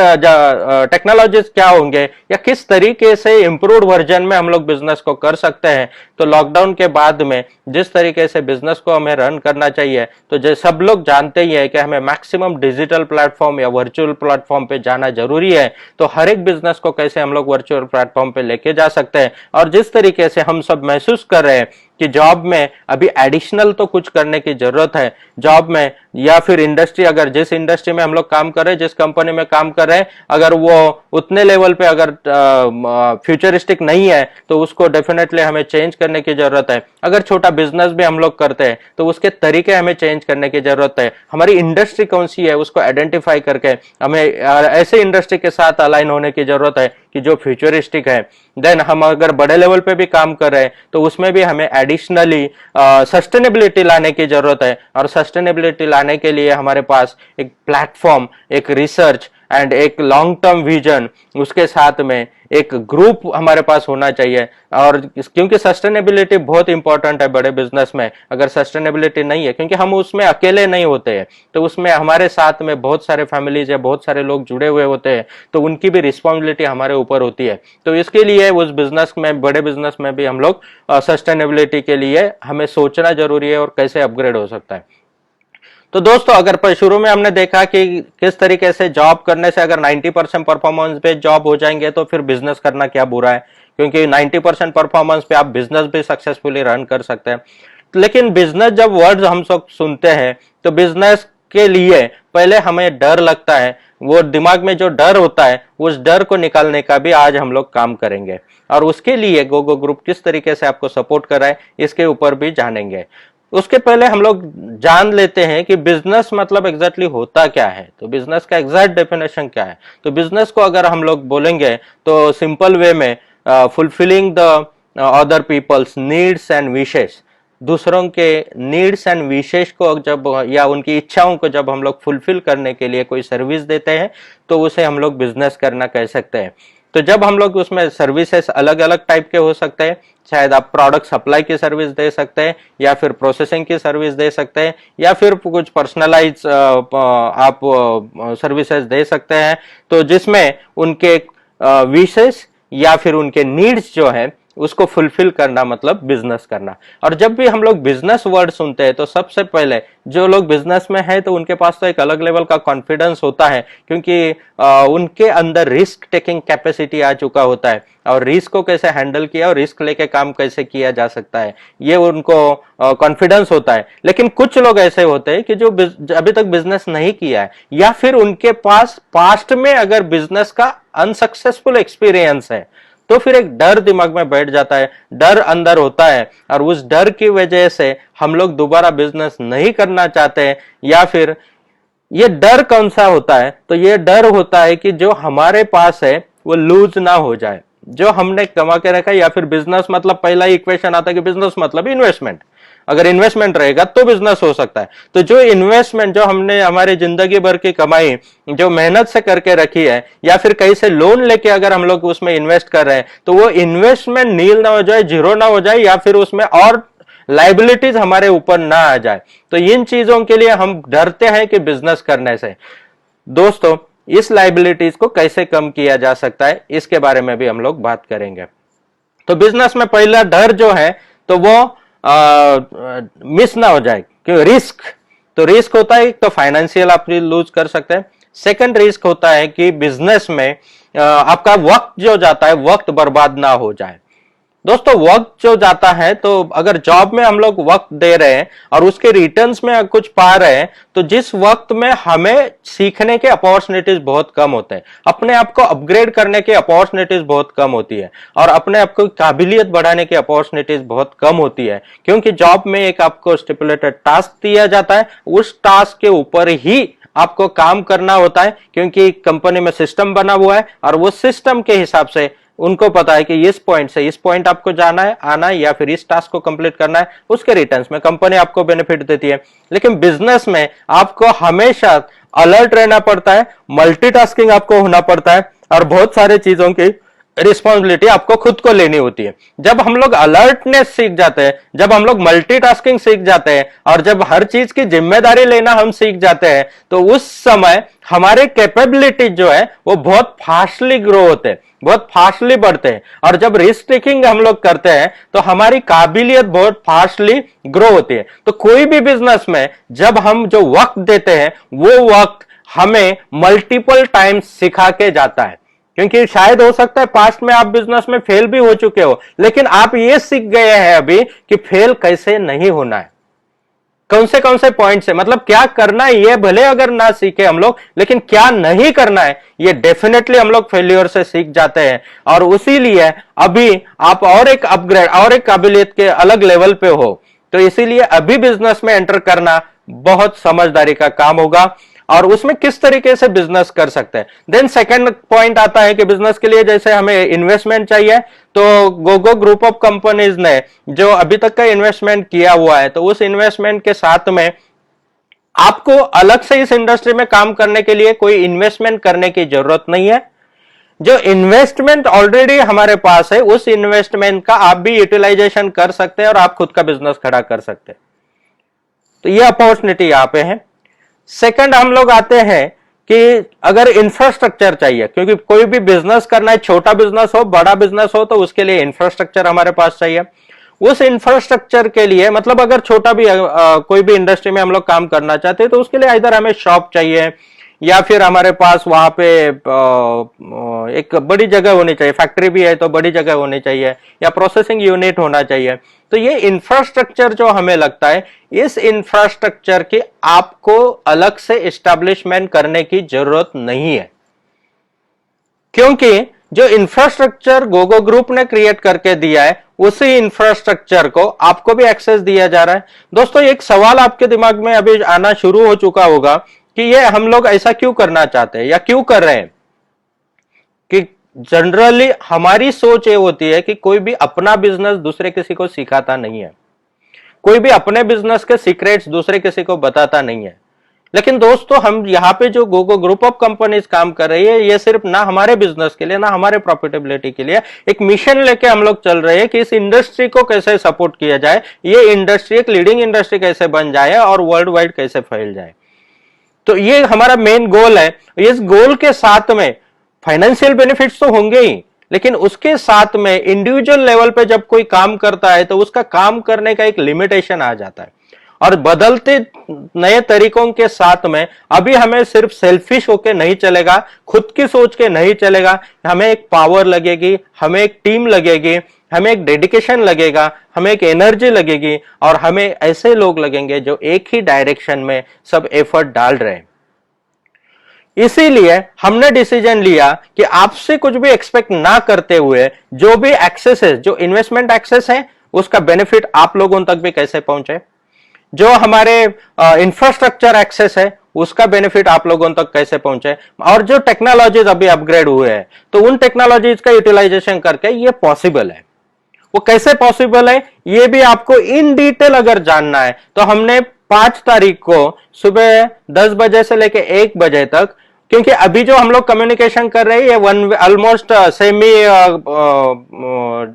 टेक्नोलॉजीज क्या होंगे या किस तरीके से इंप्रूव्ड वर्जन में हम लोग बिजनेस को कर सकते हैं, तो लॉकडाउन के बाद में जिस तरीके से बिजनेस को हमें रन करना चाहिए, तो जो सब लोग जानते ही है कि हमें मैक्सिमम डिजिटल प्लेटफॉर्म या वर्चुअल प्लेटफॉर्म पे जाना जरूरी है। तो हर एक बिजनेस को कैसे हम लोग वर्चुअल प्लेटफॉर्म पे लेके जा सकते हैं, और जिस तरीके से हम सब महसूस कर रहे हैं कि जॉब में अभी एडिशनल तो कुछ करने की जरूरत है, जॉब में या फिर इंडस्ट्री, अगर जिस इंडस्ट्री में हम लोग काम कर रहे हैं, जिस कंपनी में काम कर रहे हैं, अगर वो उतने लेवल पे अगर फ्यूचरिस्टिक नहीं है तो उसको डेफिनेटली हमें चेंज करने की जरूरत है। अगर छोटा बिजनेस भी हम लोग करते हैं तो उसके तरीके हमें चेंज करने की जरूरत है। हमारी इंडस्ट्री कौन सी है उसको आइडेंटिफाई करके हमें ऐसे इंडस्ट्री के साथ अलाइन होने की जरूरत है कि जो फ्यूचरिस्टिक है। देन हम अगर बड़े लेवल पे भी काम कर रहे हैं तो उसमें भी हमें एडिशनली सस्टेनेबिलिटी लाने की जरूरत है, और सस्टेनेबिलिटी लाने के लिए हमारे पास एक प्लेटफॉर्म, एक रिसर्च एंड एक लॉन्ग टर्म विजन, उसके साथ में एक ग्रुप हमारे पास होना चाहिए। और क्योंकि सस्टेनेबिलिटी बहुत इंपॉर्टेंट है बड़े बिजनेस में, अगर सस्टेनेबिलिटी नहीं है, क्योंकि हम उसमें अकेले नहीं होते हैं, तो उसमें हमारे साथ में बहुत सारे फैमिलीज या बहुत सारे लोग जुड़े हुए होते हैं, तो उनकी भी रिस्पॉन्सिबिलिटी हमारे ऊपर होती है। तो इसके लिए उस बिजनेस में, बड़े बिजनेस में भी हम लोग सस्टेनेबिलिटी के लिए हमें सोचना जरूरी है और कैसे अपग्रेड हो सकता है। तो दोस्तों, अगर शुरू में हमने देखा कि किस तरीके से जॉब करने से अगर 90% परफॉर्मेंस पे जॉब हो जाएंगे तो फिर बिजनेस करना क्या बुरा है, क्योंकि 90% परफॉर्मेंस पे आप बिजनेस भी सक्सेसफुली रन कर सकते हैं। लेकिन बिजनेस जब वर्ड हम सब सुनते हैं तो बिजनेस के लिए पहले हमें डर लगता है। वो दिमाग में जो डर होता है, उस डर को निकालने का भी आज हम लोग काम करेंगे, और उसके लिए गोगो ग्रुप किस तरीके से आपको सपोर्ट कर रहा है इसके ऊपर भी जानेंगे। उसके पहले हम लोग जान लेते हैं कि बिजनेस मतलब एग्जैक्टली होता क्या है, तो बिजनेस का एग्जैक्ट डेफिनेशन क्या है। तो बिजनेस को अगर हम लोग बोलेंगे तो सिंपल वे में fulfilling the other people's needs and विशेष, दूसरों के नीड्स एंड विशेष को जब या उनकी इच्छाओं को जब हम लोग फुलफिल करने के लिए कोई सर्विस देते हैं तो उसे हम लोग बिजनेस करना कह सकते हैं। तो जब हम लोग उसमें सर्विसेज अलग अलग टाइप के हो सकते हैं, शायद आप प्रोडक्ट सप्लाई की सर्विस दे सकते हैं, या फिर प्रोसेसिंग की सर्विस दे सकते हैं, या फिर कुछ पर्सनलाइज आप सर्विसेज दे सकते हैं, तो जिसमें उनके विशेष या फिर उनके नीड्स जो है उसको फुलफिल करना मतलब बिजनेस करना। और जब भी हम लोग बिजनेस वर्ड सुनते हैं तो सबसे पहले जो लोग बिजनेस में है तो उनके पास तो एक अलग लेवल का कॉन्फिडेंस होता है, क्योंकि उनके अंदर रिस्क टेकिंग कैपेसिटी आ चुका होता है, और रिस्क को कैसे हैंडल किया और रिस्क लेके काम कैसे किया जा सकता है ये उनको कॉन्फिडेंस होता है। लेकिन कुछ लोग ऐसे होते हैं कि जो अभी तक बिजनेस नहीं किया है, या फिर उनके पास पास्ट में अगर बिजनेस का अनसक्सेसफुल एक्सपीरियंस है, तो फिर एक डर दिमाग में बैठ जाता है, डर अंदर होता है, और उस डर की वजह से हम लोग दोबारा बिजनेस नहीं करना चाहते हैं। या फिर ये डर कौन सा होता है, तो ये डर होता है कि जो हमारे पास है वो लूज ना हो जाए, जो हमने कमा के रखा है। या फिर बिजनेस मतलब पहला ही इक्वेशन आता है कि बिजनेस मतलब इन्वेस्टमेंट, अगर इन्वेस्टमेंट रहेगा तो बिजनेस हो सकता है। तो जो इन्वेस्टमेंट जो हमने हमारी जिंदगी भर की कमाई जो मेहनत से करके रखी है, या फिर कहीं से लोन लेके अगर हम लोग उसमें इन्वेस्ट कर रहे हैं, तो वो इन्वेस्टमेंट नील ना हो जाए, जीरो ना हो जाए, या फिर उसमें और लाइबिलिटीज हमारे ऊपर ना आ जाए। तो इन चीजों के लिए हम डरते हैं कि बिजनेस करने से। दोस्तों, इस लाइबिलिटीज को कैसे कम किया जा सकता है इसके बारे में भी हम लोग बात करेंगे। तो बिजनेस में पहला डर जो है तो वो मिस ना हो जाए, क्योंकि रिस्क, तो रिस्क होता है तो फाइनेंशियल आप लूज कर सकते हैं। सेकंड रिस्क होता है कि बिजनेस में आपका वक्त जो जाता है, वक्त बर्बाद ना हो जाए। दोस्तों, वक्त जो जाता है, तो अगर जॉब में हम लोग वक्त दे रहे हैं और उसके रिटर्न्स में कुछ पा रहे हैं, तो जिस वक्त में हमें सीखने के अपॉर्चुनिटीज बहुत कम होते हैं, अपने आप को अपग्रेड करने की अपॉर्चुनिटीज बहुत कम होती है, और अपने आप को काबिलियत बढ़ाने की अपॉर्चुनिटीज बहुत कम होती है, क्योंकि जॉब में एक आपको स्टिपुलेटेड टास्क दिया जाता है, उस टास्क के ऊपर ही आपको काम करना होता है, क्योंकि कंपनी में सिस्टम बना हुआ है, और वो सिस्टम के हिसाब से उनको पता है कि इस पॉइंट से इस पॉइंट आपको जाना है, आना है, या फिर इस टास्क को कंप्लीट करना है, उसके रिटर्न्स में कंपनी आपको बेनिफिट देती है। लेकिन बिजनेस में आपको हमेशा अलर्ट रहना पड़ता है, मल्टीटास्किंग आपको होना पड़ता है, और बहुत सारे चीजों की रिस्पॉन्सिबिलिटी आपको खुद को लेनी होती है। जब हम लोग अलर्टनेस सीख जाते हैं, जब हम लोग मल्टीटास्किंग सीख जाते हैं और जब हर चीज की जिम्मेदारी लेना हम सीख जाते हैं, तो उस समय हमारे कैपेबिलिटी जो है वो बहुत फास्टली ग्रो होते हैं, बहुत फास्टली बढ़ते हैं। और जब रिस्क टेकिंग हम लोग करते हैं तो हमारी काबिलियत बहुत फास्टली ग्रो होती है। तो कोई भी बिजनेस में जब हम जो वक्त देते हैं वो वक्त हमें मल्टीपल टाइम्स सिखा के जाता है। क्योंकि शायद हो सकता है पास्ट में आप बिजनेस में फेल भी हो चुके हो, लेकिन आप ये सीख गए हैं अभी कि फेल कैसे नहीं होना है, कौन से पॉइंट से, मतलब क्या करना है ये भले अगर ना सीखे हम लोग, लेकिन क्या नहीं करना है ये डेफिनेटली हम लोग फेल्योर से सीख जाते हैं। और उसी लिए अभी आप और एक अपग्रेड और एक काबिलियत के अलग लेवल पे हो, तो इसीलिए अभी बिजनेस में एंटर करना बहुत समझदारी का काम होगा। और उसमें किस तरीके से बिजनेस कर सकते हैं। देन सेकंड पॉइंट आता है कि बिजनेस के लिए जैसे हमें इन्वेस्टमेंट चाहिए, तो गोगो ग्रुप ऑफ कंपनीज ने जो अभी तक का इन्वेस्टमेंट किया हुआ है, तो उस इन्वेस्टमेंट के साथ में आपको अलग से इस इंडस्ट्री में काम करने के लिए कोई इन्वेस्टमेंट करने की जरूरत नहीं है। जो इन्वेस्टमेंट ऑलरेडी हमारे पास है उस इन्वेस्टमेंट का आप भी यूटिलाइजेशन कर सकते हैं और आप खुद का बिजनेस खड़ा कर सकते हैं। तो ये अपॉर्चुनिटी यहां पे है। सेकंड हम लोग आते हैं कि अगर इंफ्रास्ट्रक्चर चाहिए, क्योंकि कोई भी बिजनेस करना है, छोटा बिजनेस हो बड़ा बिजनेस हो, तो उसके लिए इंफ्रास्ट्रक्चर हमारे पास चाहिए। उस इंफ्रास्ट्रक्चर के लिए मतलब अगर छोटा भी कोई भी इंडस्ट्री में हम लोग काम करना चाहते हैं तो उसके लिए इधर हमें शॉप चाहिए या फिर हमारे पास वहां पे एक बड़ी जगह होनी चाहिए, फैक्ट्री भी है तो बड़ी जगह होनी चाहिए या प्रोसेसिंग यूनिट होना चाहिए। तो ये इंफ्रास्ट्रक्चर जो हमें लगता है, इस इंफ्रास्ट्रक्चर की आपको अलग से एस्टैब्लिशमेंट करने की जरूरत नहीं है, क्योंकि जो इंफ्रास्ट्रक्चर गोगो ग्रुप ने क्रिएट करके दिया है उसी इंफ्रास्ट्रक्चर को आपको भी एक्सेस दिया जा रहा है। दोस्तों एक सवाल आपके दिमाग में अभी आना शुरू हो चुका होगा कि ये हम लोग ऐसा क्यों करना चाहते हैं या क्यों कर रहे हैं। कि जनरली हमारी सोच ये होती है कि कोई भी अपना बिजनेस दूसरे किसी को सिखाता नहीं है, कोई भी अपने बिजनेस के सीक्रेट्स दूसरे किसी को बताता नहीं है। लेकिन दोस्तों हम यहाँ पे जो गोगो ग्रुप ऑफ कंपनीज काम कर रही है, ये सिर्फ ना हमारे बिजनेस के लिए ना हमारे प्रॉफिटेबिलिटी के लिए, एक मिशन लेके हम लोग चल रहे हैं कि इस इंडस्ट्री को कैसे सपोर्ट किया जाए, ये इंडस्ट्री एक लीडिंग इंडस्ट्री कैसे बन जाए और वर्ल्ड वाइड कैसे फैल जाए। तो ये हमारा मेन गोल है। इस गोल के साथ में फाइनेंशियल बेनिफिट्स तो होंगे ही, लेकिन उसके साथ में इंडिविजुअल लेवल पे जब कोई काम करता है तो उसका काम करने का एक लिमिटेशन आ जाता है। और बदलते नए तरीकों के साथ में अभी हमें सिर्फ सेल्फिश होके नहीं चलेगा, खुद की सोच के नहीं चलेगा, हमें एक पावर लगेगी, हमें एक टीम लगेगी, हमें एक डेडिकेशन लगेगा, हमें एक एनर्जी लगेगी और हमें ऐसे लोग लगेंगे जो एक ही डायरेक्शन में सब एफर्ट डाल रहे हैं। इसीलिए हमने डिसीजन लिया कि आपसे कुछ भी एक्सपेक्ट ना करते हुए जो भी एक्सेस है, जो इन्वेस्टमेंट एक्सेस है, उसका बेनिफिट आप लोगों तक भी कैसे पहुंचे, जो हमारे इंफ्रास्ट्रक्चर एक्सेस है उसका बेनिफिट आप लोगों तक कैसे पहुंचे, और जो टेक्नोलॉजीज अभी अपग्रेड हुए हैं तो उन टेक्नोलॉजीज का यूटिलाइजेशन करके ये पॉसिबल है। वो कैसे पॉसिबल है ये भी आपको इन डिटेल अगर जानना है तो हमने 5 तारीख को सुबह 10 बजे से लेके 1 बजे तक, क्योंकि अभी जो हम लोग कम्युनिकेशन कर रहे हैं ये almost semi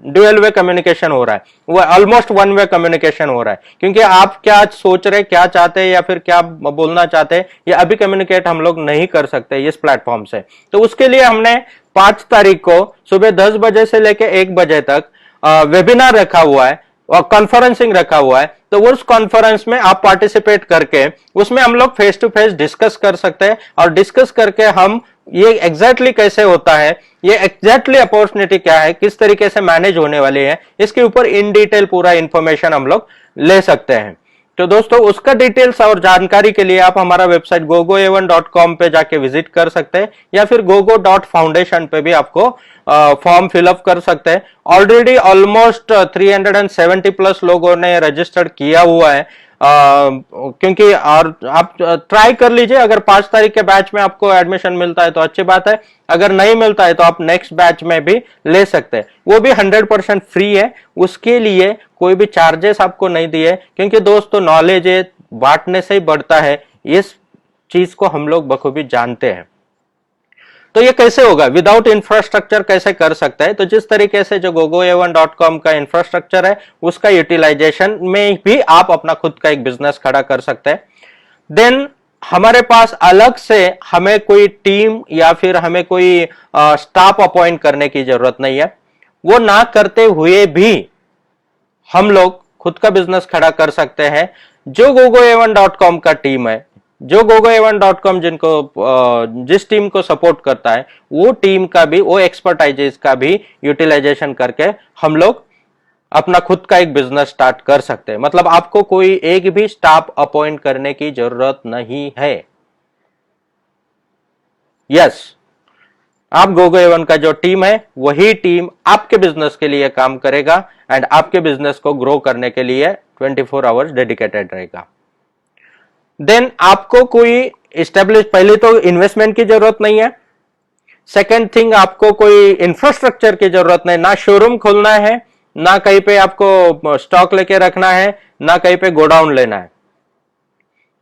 dual way communication हो रहा है, वो ऑलमोस्ट वन वे कम्युनिकेशन हो रहा है, क्योंकि आप क्या सोच रहे, क्या चाहते हैं या फिर क्या बोलना चाहते हैं ये अभी कम्युनिकेट हम लोग नहीं कर सकते इस प्लेटफॉर्म से। तो उसके लिए हमने 5 तारीख को सुबह 10 बजे से लेके 1 बजे तक वेबिनार रखा हुआ है और कॉन्फ्रेंसिंग रखा हुआ है। तो उस कॉन्फ्रेंस में आप पार्टिसिपेट करके उसमें हम लोग फेस टू फेस डिस्कस कर सकते हैं और डिस्कस करके हम ये एग्जैक्टली कैसे होता है, ये एग्जैक्टली अपॉर्चुनिटी क्या है, किस तरीके से मैनेज होने वाली है, इसके ऊपर इन डिटेल पूरा इंफॉर्मेशन हम लोग ले सकते हैं। तो दोस्तों उसका डिटेल्स और जानकारी के लिए आप हमारा वेबसाइट gogoa1.com पे जाके विजिट कर सकते हैं या फिर gogo.foundation पे भी आपको फॉर्म फिलअप कर सकते हैं। ऑलरेडी ऑलमोस्ट 370 प्लस लोगों ने रजिस्टर्ड किया हुआ है, क्योंकि और आप ट्राई कर लीजिए, अगर 5 तारीख के बैच में आपको एडमिशन मिलता है तो अच्छी बात है, अगर नहीं मिलता है तो आप नेक्स्ट बैच में भी ले सकते हैं, वो भी 100% फ्री है, उसके लिए कोई भी चार्जेस आपको नहीं दिए, क्योंकि दोस्तों नॉलेज बांटने से ही बढ़ता है, इस चीज को हम लोग बखूबी जानते हैं। तो ये कैसे होगा, विदाउट इंफ्रास्ट्रक्चर कैसे कर सकते हैं? तो जिस तरीके से जो gogoa1.com का इंफ्रास्ट्रक्चर है उसका यूटिलाइजेशन में भी आप अपना खुद का एक बिजनेस खड़ा कर सकते हैं। देन हमारे पास अलग से हमें कोई टीम या फिर हमें कोई स्टाफ अपॉइंट करने की जरूरत नहीं है। वो ना करते हुए भी हम लोग खुद का बिजनेस खड़ा कर सकते हैं। जो gogoa1.com का टीम है, जो gogoa1.com जिस टीम को सपोर्ट करता है, वो टीम का भी, वो एक्सपर्टाइजेस का भी यूटिलाइजेशन करके हम लोग अपना खुद का एक बिजनेस स्टार्ट कर सकते हैं। मतलब आपको कोई एक भी स्टाफ अपॉइंट करने की जरूरत नहीं है। यस, आप gogoa1 का जो टीम है वही टीम आपके बिजनेस के लिए काम करेगा एंड आपके बिजनेस को ग्रो करने के लिए 24 आवर्स डेडिकेटेड रहेगा। देन आपको कोई एस्टेब्लिश, पहले तो इन्वेस्टमेंट की जरूरत नहीं है। सेकेंड थिंग, आपको कोई इंफ्रास्ट्रक्चर की जरूरत नहीं, ना शोरूम खोलना है, ना कहीं पे आपको स्टॉक लेके रखना है, ना कहीं पे गोडाउन लेना है।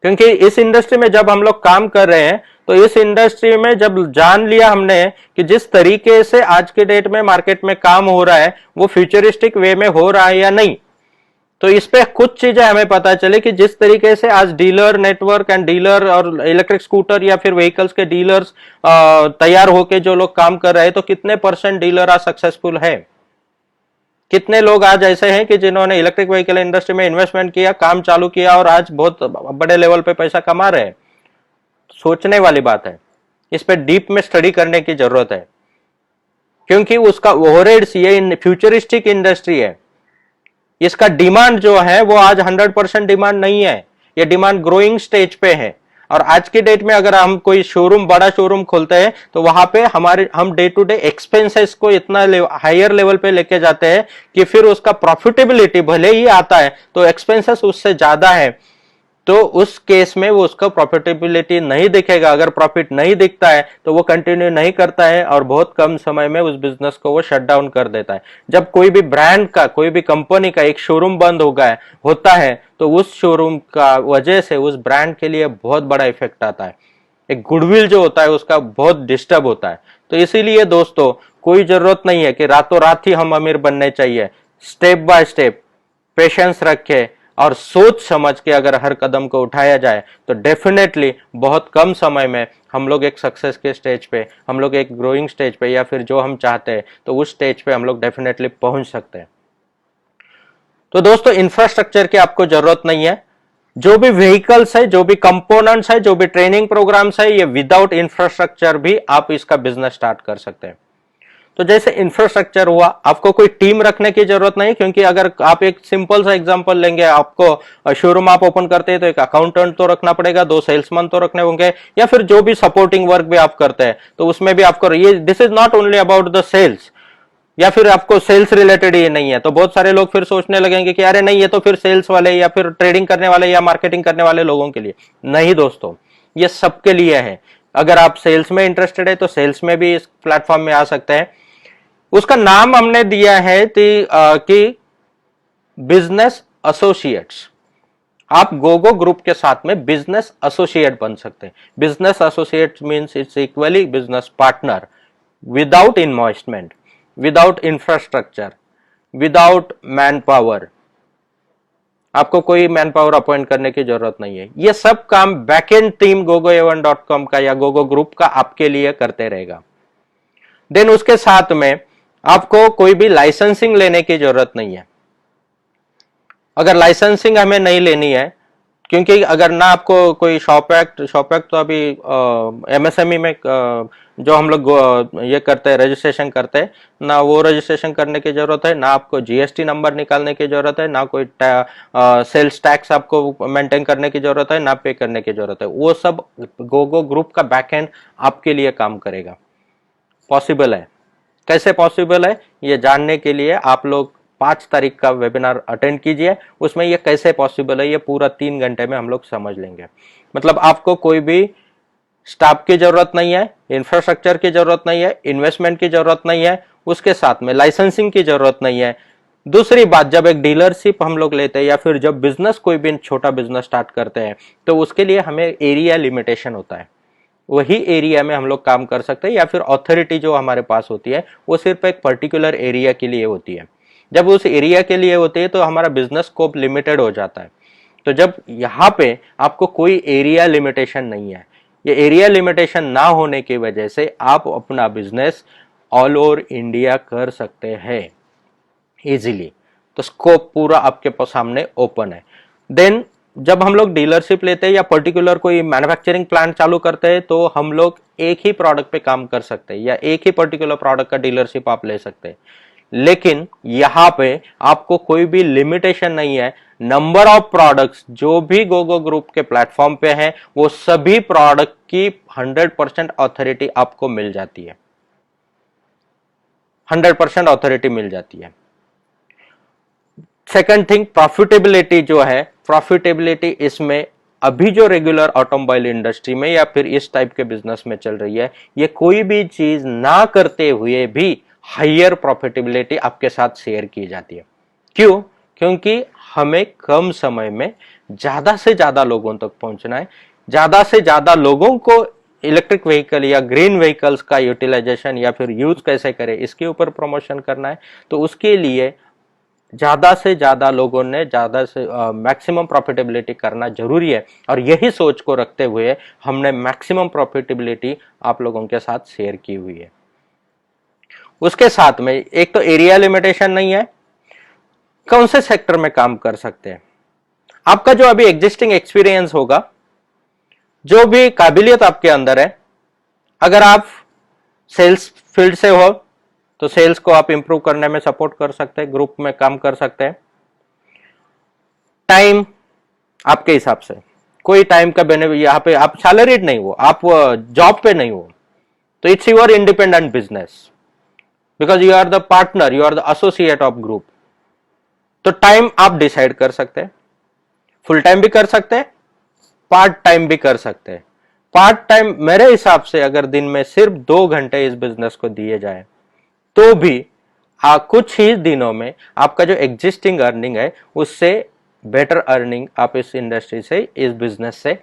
क्योंकि इस इंडस्ट्री में जब हम लोग काम कर रहे हैं तो इस इंडस्ट्री में जब जान लिया हमने कि जिस तरीके से आज के डेट में मार्केट में काम हो रहा है वो फ्यूचरिस्टिक वे में हो रहा है या नहीं, तो इस पे कुछ चीजें हमें पता चले कि जिस तरीके से आज डीलर नेटवर्क एंड डीलर और इलेक्ट्रिक स्कूटर या फिर व्हीकल्स के डीलर्स तैयार होके जो लोग काम कर रहे हैं, तो कितने % डीलर आज सक्सेसफुल है? कितने लोग आज ऐसे हैं कि जिन्होंने इलेक्ट्रिक व्हीकल इंडस्ट्री में इन्वेस्टमेंट किया, काम चालू किया और आज बहुत बड़े लेवल पे पैसा कमा रहे हैं? सोचने वाली बात है। इस पे डीप में स्टडी करने की जरूरत है, क्योंकि उसका ओवरहेड्स, ये फ्यूचरिस्टिक इंडस्ट्री है। इसका डिमांड जो है वो आज 100% डिमांड नहीं है, ये डिमांड ग्रोइंग स्टेज पे है। और आज की डेट में अगर हम कोई शोरूम, बड़ा शोरूम खोलते हैं तो वहां पे हम डे टू डे एक्सपेंसेस को इतना हायर लेवल पे लेके जाते हैं कि फिर उसका प्रॉफिटेबिलिटी भले ही आता है तो एक्सपेंसेस उससे ज्यादा है, तो उस केस में वो उसका प्रॉफिटेबिलिटी नहीं दिखेगा। अगर प्रॉफिट नहीं दिखता है तो वो कंटिन्यू नहीं करता है और बहुत कम समय में उस बिजनेस को वो शट डाउन कर देता है। जब कोई भी ब्रांड का, कोई भी कंपनी का एक शोरूम बंद होता है तो उस शोरूम का वजह से उस ब्रांड के लिए बहुत बड़ा इफेक्ट आता है। एक गुडविल जो होता है उसका बहुत डिस्टर्ब होता है। तो इसीलिए दोस्तों, कोई जरूरत नहीं है कि रातों रात ही हम अमीर बनने चाहिए। स्टेप बाय स्टेप पेशेंस रखे और सोच समझ के अगर हर कदम को उठाया जाए तो डेफिनेटली बहुत कम समय में हम लोग एक सक्सेस के स्टेज पे, हम लोग एक ग्रोइंग स्टेज पे, या फिर जो हम चाहते हैं तो उस स्टेज पे हम लोग डेफिनेटली पहुंच सकते हैं। तो दोस्तों, इंफ्रास्ट्रक्चर की आपको जरूरत नहीं है। जो भी व्हीकल्स है, जो भी कंपोनेंट्स है, जो भी ट्रेनिंग प्रोग्राम्स है, ये विदाउट इंफ्रास्ट्रक्चर भी आप इसका बिजनेस स्टार्ट कर सकते हैं। तो जैसे इंफ्रास्ट्रक्चर हुआ, आपको कोई टीम रखने की जरूरत नहीं, क्योंकि अगर आप एक सिंपल सा एग्जांपल लेंगे, आपको शोरूम आप ओपन करते हैं तो एक अकाउंटेंट तो रखना पड़ेगा, 2 सेल्समैन तो रखने होंगे, या फिर जो भी सपोर्टिंग वर्क भी आप करते हैं तो उसमें भी आपको ये, this is not only about the sales, या फिर आपको सेल्स रिलेटेड ये नहीं है। तो बहुत सारे लोग फिर सोचने लगेंगे कि अरे नहीं, ये तो फिर सेल्स वाले या फिर ट्रेडिंग करने वाले या मार्केटिंग करने वाले लोगों के लिए। नहीं दोस्तों, ये सबके लिए है। अगर आप सेल्स में इंटरेस्टेड है तो सेल्स में भी इस प्लेटफॉर्म में आ सकते हैं। उसका नाम हमने दिया है कि बिजनेस एसोसिएट्स। आप गोगो ग्रुप के साथ में बिजनेस एसोसिएट बन सकते हैं। Business associate means it's equally business partner, without investment, without infrastructure, without man power. आपको कोई मैन पावर अपॉइंट करने की जरूरत नहीं है। ये सब काम बैकएंड टीम gogoa1.com का या गोगो ग्रुप का आपके लिए करते रहेगा। देन उसके साथ में आपको कोई भी लाइसेंसिंग लेने की जरूरत नहीं है। अगर लाइसेंसिंग हमें नहीं लेनी है, क्योंकि अगर ना आपको कोई शॉप एक्ट तो अभी एमएसएमई में जो हम लोग ये करते हैं, रजिस्ट्रेशन करते हैं ना, वो रजिस्ट्रेशन करने की जरूरत है, ना आपको जीएसटी नंबर निकालने की जरूरत है, ना कोई सेल्स टैक्स आपको मेंटेन करने की जरूरत है, ना पे करने की जरूरत है। वो सब गोगो ग्रुप का बैकएंड आपके लिए काम करेगा। पॉसिबल है। कैसे पॉसिबल है, ये जानने के लिए आप लोग 5 तारीख का वेबिनार अटेंड कीजिए। उसमें ये कैसे पॉसिबल है ये पूरा 3 घंटे में हम लोग समझ लेंगे। मतलब आपको कोई भी स्टाफ की जरूरत नहीं है, इंफ्रास्ट्रक्चर की जरूरत नहीं है, इन्वेस्टमेंट की जरूरत नहीं है, उसके साथ में लाइसेंसिंग की जरूरत नहीं है। दूसरी बात, जब एक डीलरशिप हम लोग लेते हैं या फिर जब बिजनेस, कोई भी छोटा बिजनेस स्टार्ट करते हैं, तो उसके लिए हमें एरिया लिमिटेशन होता है। वही एरिया में हम लोग काम कर सकते हैं, या फिर अथॉरिटी जो हमारे पास होती है वो सिर्फ एक पर्टिकुलर एरिया के लिए होती है। जब उस एरिया के लिए होती है तो हमारा बिजनेस स्कोप लिमिटेड हो जाता है। तो जब यहाँ पे आपको कोई एरिया लिमिटेशन नहीं है, ये एरिया लिमिटेशन ना होने की वजह से आप अपना बिजनेस ऑल ओवर इंडिया कर सकते हैं इजीली। तो स्कोप पूरा आपके सामने ओपन है। देन जब हम लोग डीलरशिप लेते हैं या पर्टिकुलर कोई मैन्युफैक्चरिंग प्लांट चालू करते हैं तो हम लोग एक ही प्रोडक्ट पे काम कर सकते हैं, या एक ही पर्टिकुलर प्रोडक्ट का डीलरशिप आप ले सकते हैं। लेकिन यहाँ पे आपको कोई भी लिमिटेशन नहीं है। नंबर ऑफ प्रोडक्ट्स जो भी गोगो ग्रुप के प्लेटफॉर्म पे हैं वो सभी प्रोडक्ट की 100% अथॉरिटी आपको मिल जाती है, 100% अथॉरिटी मिल जाती है। सेकंड थिंग, प्रॉफिटेबिलिटी जो है, प्रॉफिटेबिलिटी इसमें अभी जो रेगुलर ऑटोमोबाइल इंडस्ट्री में या फिर इस टाइप के बिजनेस में चल रही है, ये कोई भी चीज ना करते हुए भी हायर प्रॉफिटेबिलिटी आपके साथ शेयर की जाती है। क्यों? क्योंकि हमें कम समय में ज्यादा से ज्यादा लोगों तक पहुंचना है, ज्यादा से ज्यादा लोगों को इलेक्ट्रिक व्हीकल या ग्रीन व्हीकल्स का यूटिलाइजेशन या फिर यूज कैसे करें इसके ऊपर प्रमोशन करना है। तो उसके लिए ज्यादा से ज्यादा लोगों ने ज्यादा से मैक्सिमम प्रॉफिटेबिलिटी करना जरूरी है, और यही सोच को रखते हुए हमने मैक्सिमम प्रॉफिटेबिलिटी आप लोगों के साथ शेयर की हुई है। उसके साथ में एक तो एरिया लिमिटेशन नहीं है, कौन से सेक्टर में काम कर सकते हैं, आपका जो अभी एग्जिस्टिंग एक्सपीरियंस होगा, जो भी काबिलियत आपके अंदर है, अगर आप सेल्स फील्ड से हो तो सेल्स को आप इंप्रूव करने में सपोर्ट कर सकते हैं, ग्रुप में काम कर सकते हैं। टाइम आपके हिसाब से, कोई टाइम का बेनिफिट, यहाँ पे आप सैलरीड नहीं हो, आप जॉब पे नहीं हो, तो it's your independent business, because you are the partner, you are the associate of group. तो टाइम आप डिसाइड कर सकते हैं, फुल टाइम भी कर सकते हैं, पार्ट टाइम भी कर सकते हैं। पार्ट टाइम मेरे हिसाब से अगर दिन में सिर्फ 2 घंटे इस बिजनेस को दिए जाए तो भी कुछ ही दिनों में आपका जो एग्जिस्टिंग अर्निंग है उससे बेटर अर्निंग आप इस इंडस्ट्री से, इस बिजनेस से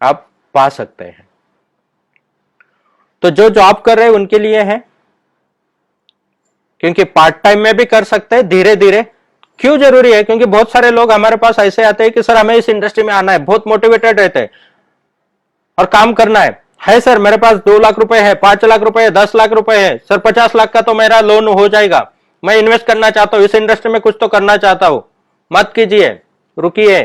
आप पा सकते हैं। तो जो जॉब कर रहे हैं उनके लिए है, क्योंकि पार्ट टाइम में भी कर सकते हैं धीरे धीरे। क्यों जरूरी है? क्योंकि बहुत सारे लोग हमारे पास ऐसे आते हैं कि सर हमें इस इंडस्ट्री में आना है, बहुत मोटिवेटेड रहते हैं और काम करना है सर मेरे पास 2 लाख रुपए है, 5 लाख रुपए है, 10 लाख रुपए है, सर 50 लाख का तो मेरा लोन हो जाएगा, मैं इन्वेस्ट करना चाहता हूं, इस इंडस्ट्री में कुछ तो करना चाहता हूं। मत कीजिए, रुकिए,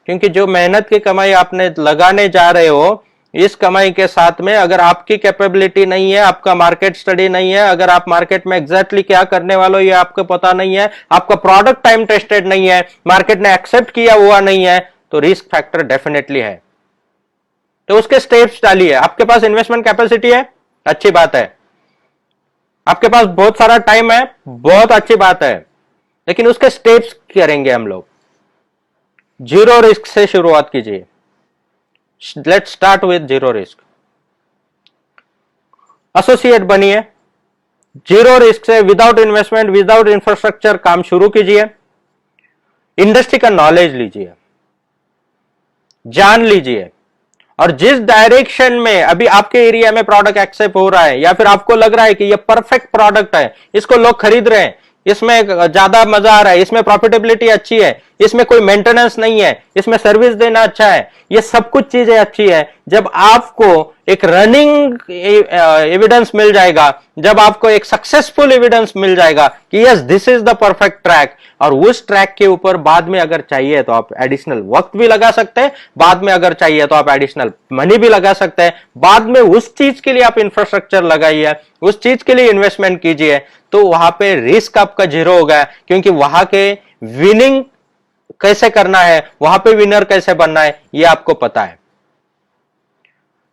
क्योंकि जो मेहनत की कमाई आपने लगाने जा रहे हो, इस कमाई के साथ में अगर आपकी कैपेबिलिटी नहीं है, आपका मार्केट स्टडी नहीं है, अगर आप मार्केट में एग्जैक्टली क्या करने वाले हो ये आपको पता नहीं है, आपका प्रोडक्ट टाइम टेस्टेड नहीं है, मार्केट ने एक्सेप्ट किया हुआ नहीं है, तो रिस्क फैक्टर डेफिनेटली है। तो उसके स्टेप्स डालिए। आपके पास इन्वेस्टमेंट कैपेसिटी है, अच्छी बात है, आपके पास बहुत सारा टाइम है, बहुत अच्छी बात है, लेकिन उसके स्टेप्स करेंगे हम लोग। जीरो रिस्क से शुरुआत कीजिए, let's start with zero risk. Associate बनिए, जीरो रिस्क से, विदाउट इन्वेस्टमेंट, विदाउट इंफ्रास्ट्रक्चर काम शुरू कीजिए। इंडस्ट्री का नॉलेज लीजिए, जान लीजिए, और जिस डायरेक्शन में अभी आपके एरिया में प्रोडक्ट एक्सेप्ट हो रहा है या फिर आपको लग रहा है कि ये परफेक्ट प्रोडक्ट है, इसको लोग खरीद रहे हैं, इसमें ज्यादा मजा आ रहा है, इसमें प्रॉफिटेबिलिटी अच्छी है, इसमें कोई मेंटेनेंस नहीं है, इसमें सर्विस देना अच्छा है, ये सब कुछ चीजें अच्छी है। जब आपको एक रनिंग एविडेंस मिल जाएगा, जब आपको एक सक्सेसफुल एविडेंस मिल जाएगा कि yes this is the perfect track, और उस ट्रैक के ऊपर बाद में अगर चाहिए तो आप एडिशनल वक्त भी लगा सकते हैं, बाद में अगर चाहिए तो आप एडिशनल मनी भी लगा सकते हैं, बाद में उस चीज के लिए आप इंफ्रास्ट्रक्चर लगाइए, उस चीज के लिए इन्वेस्टमेंट कीजिए, तो वहां पे रिस्क आपका जीरो होगा, क्योंकि वहां के विनिंग कैसे करना है, वहां पे विनर कैसे बनना है ये आपको पता है।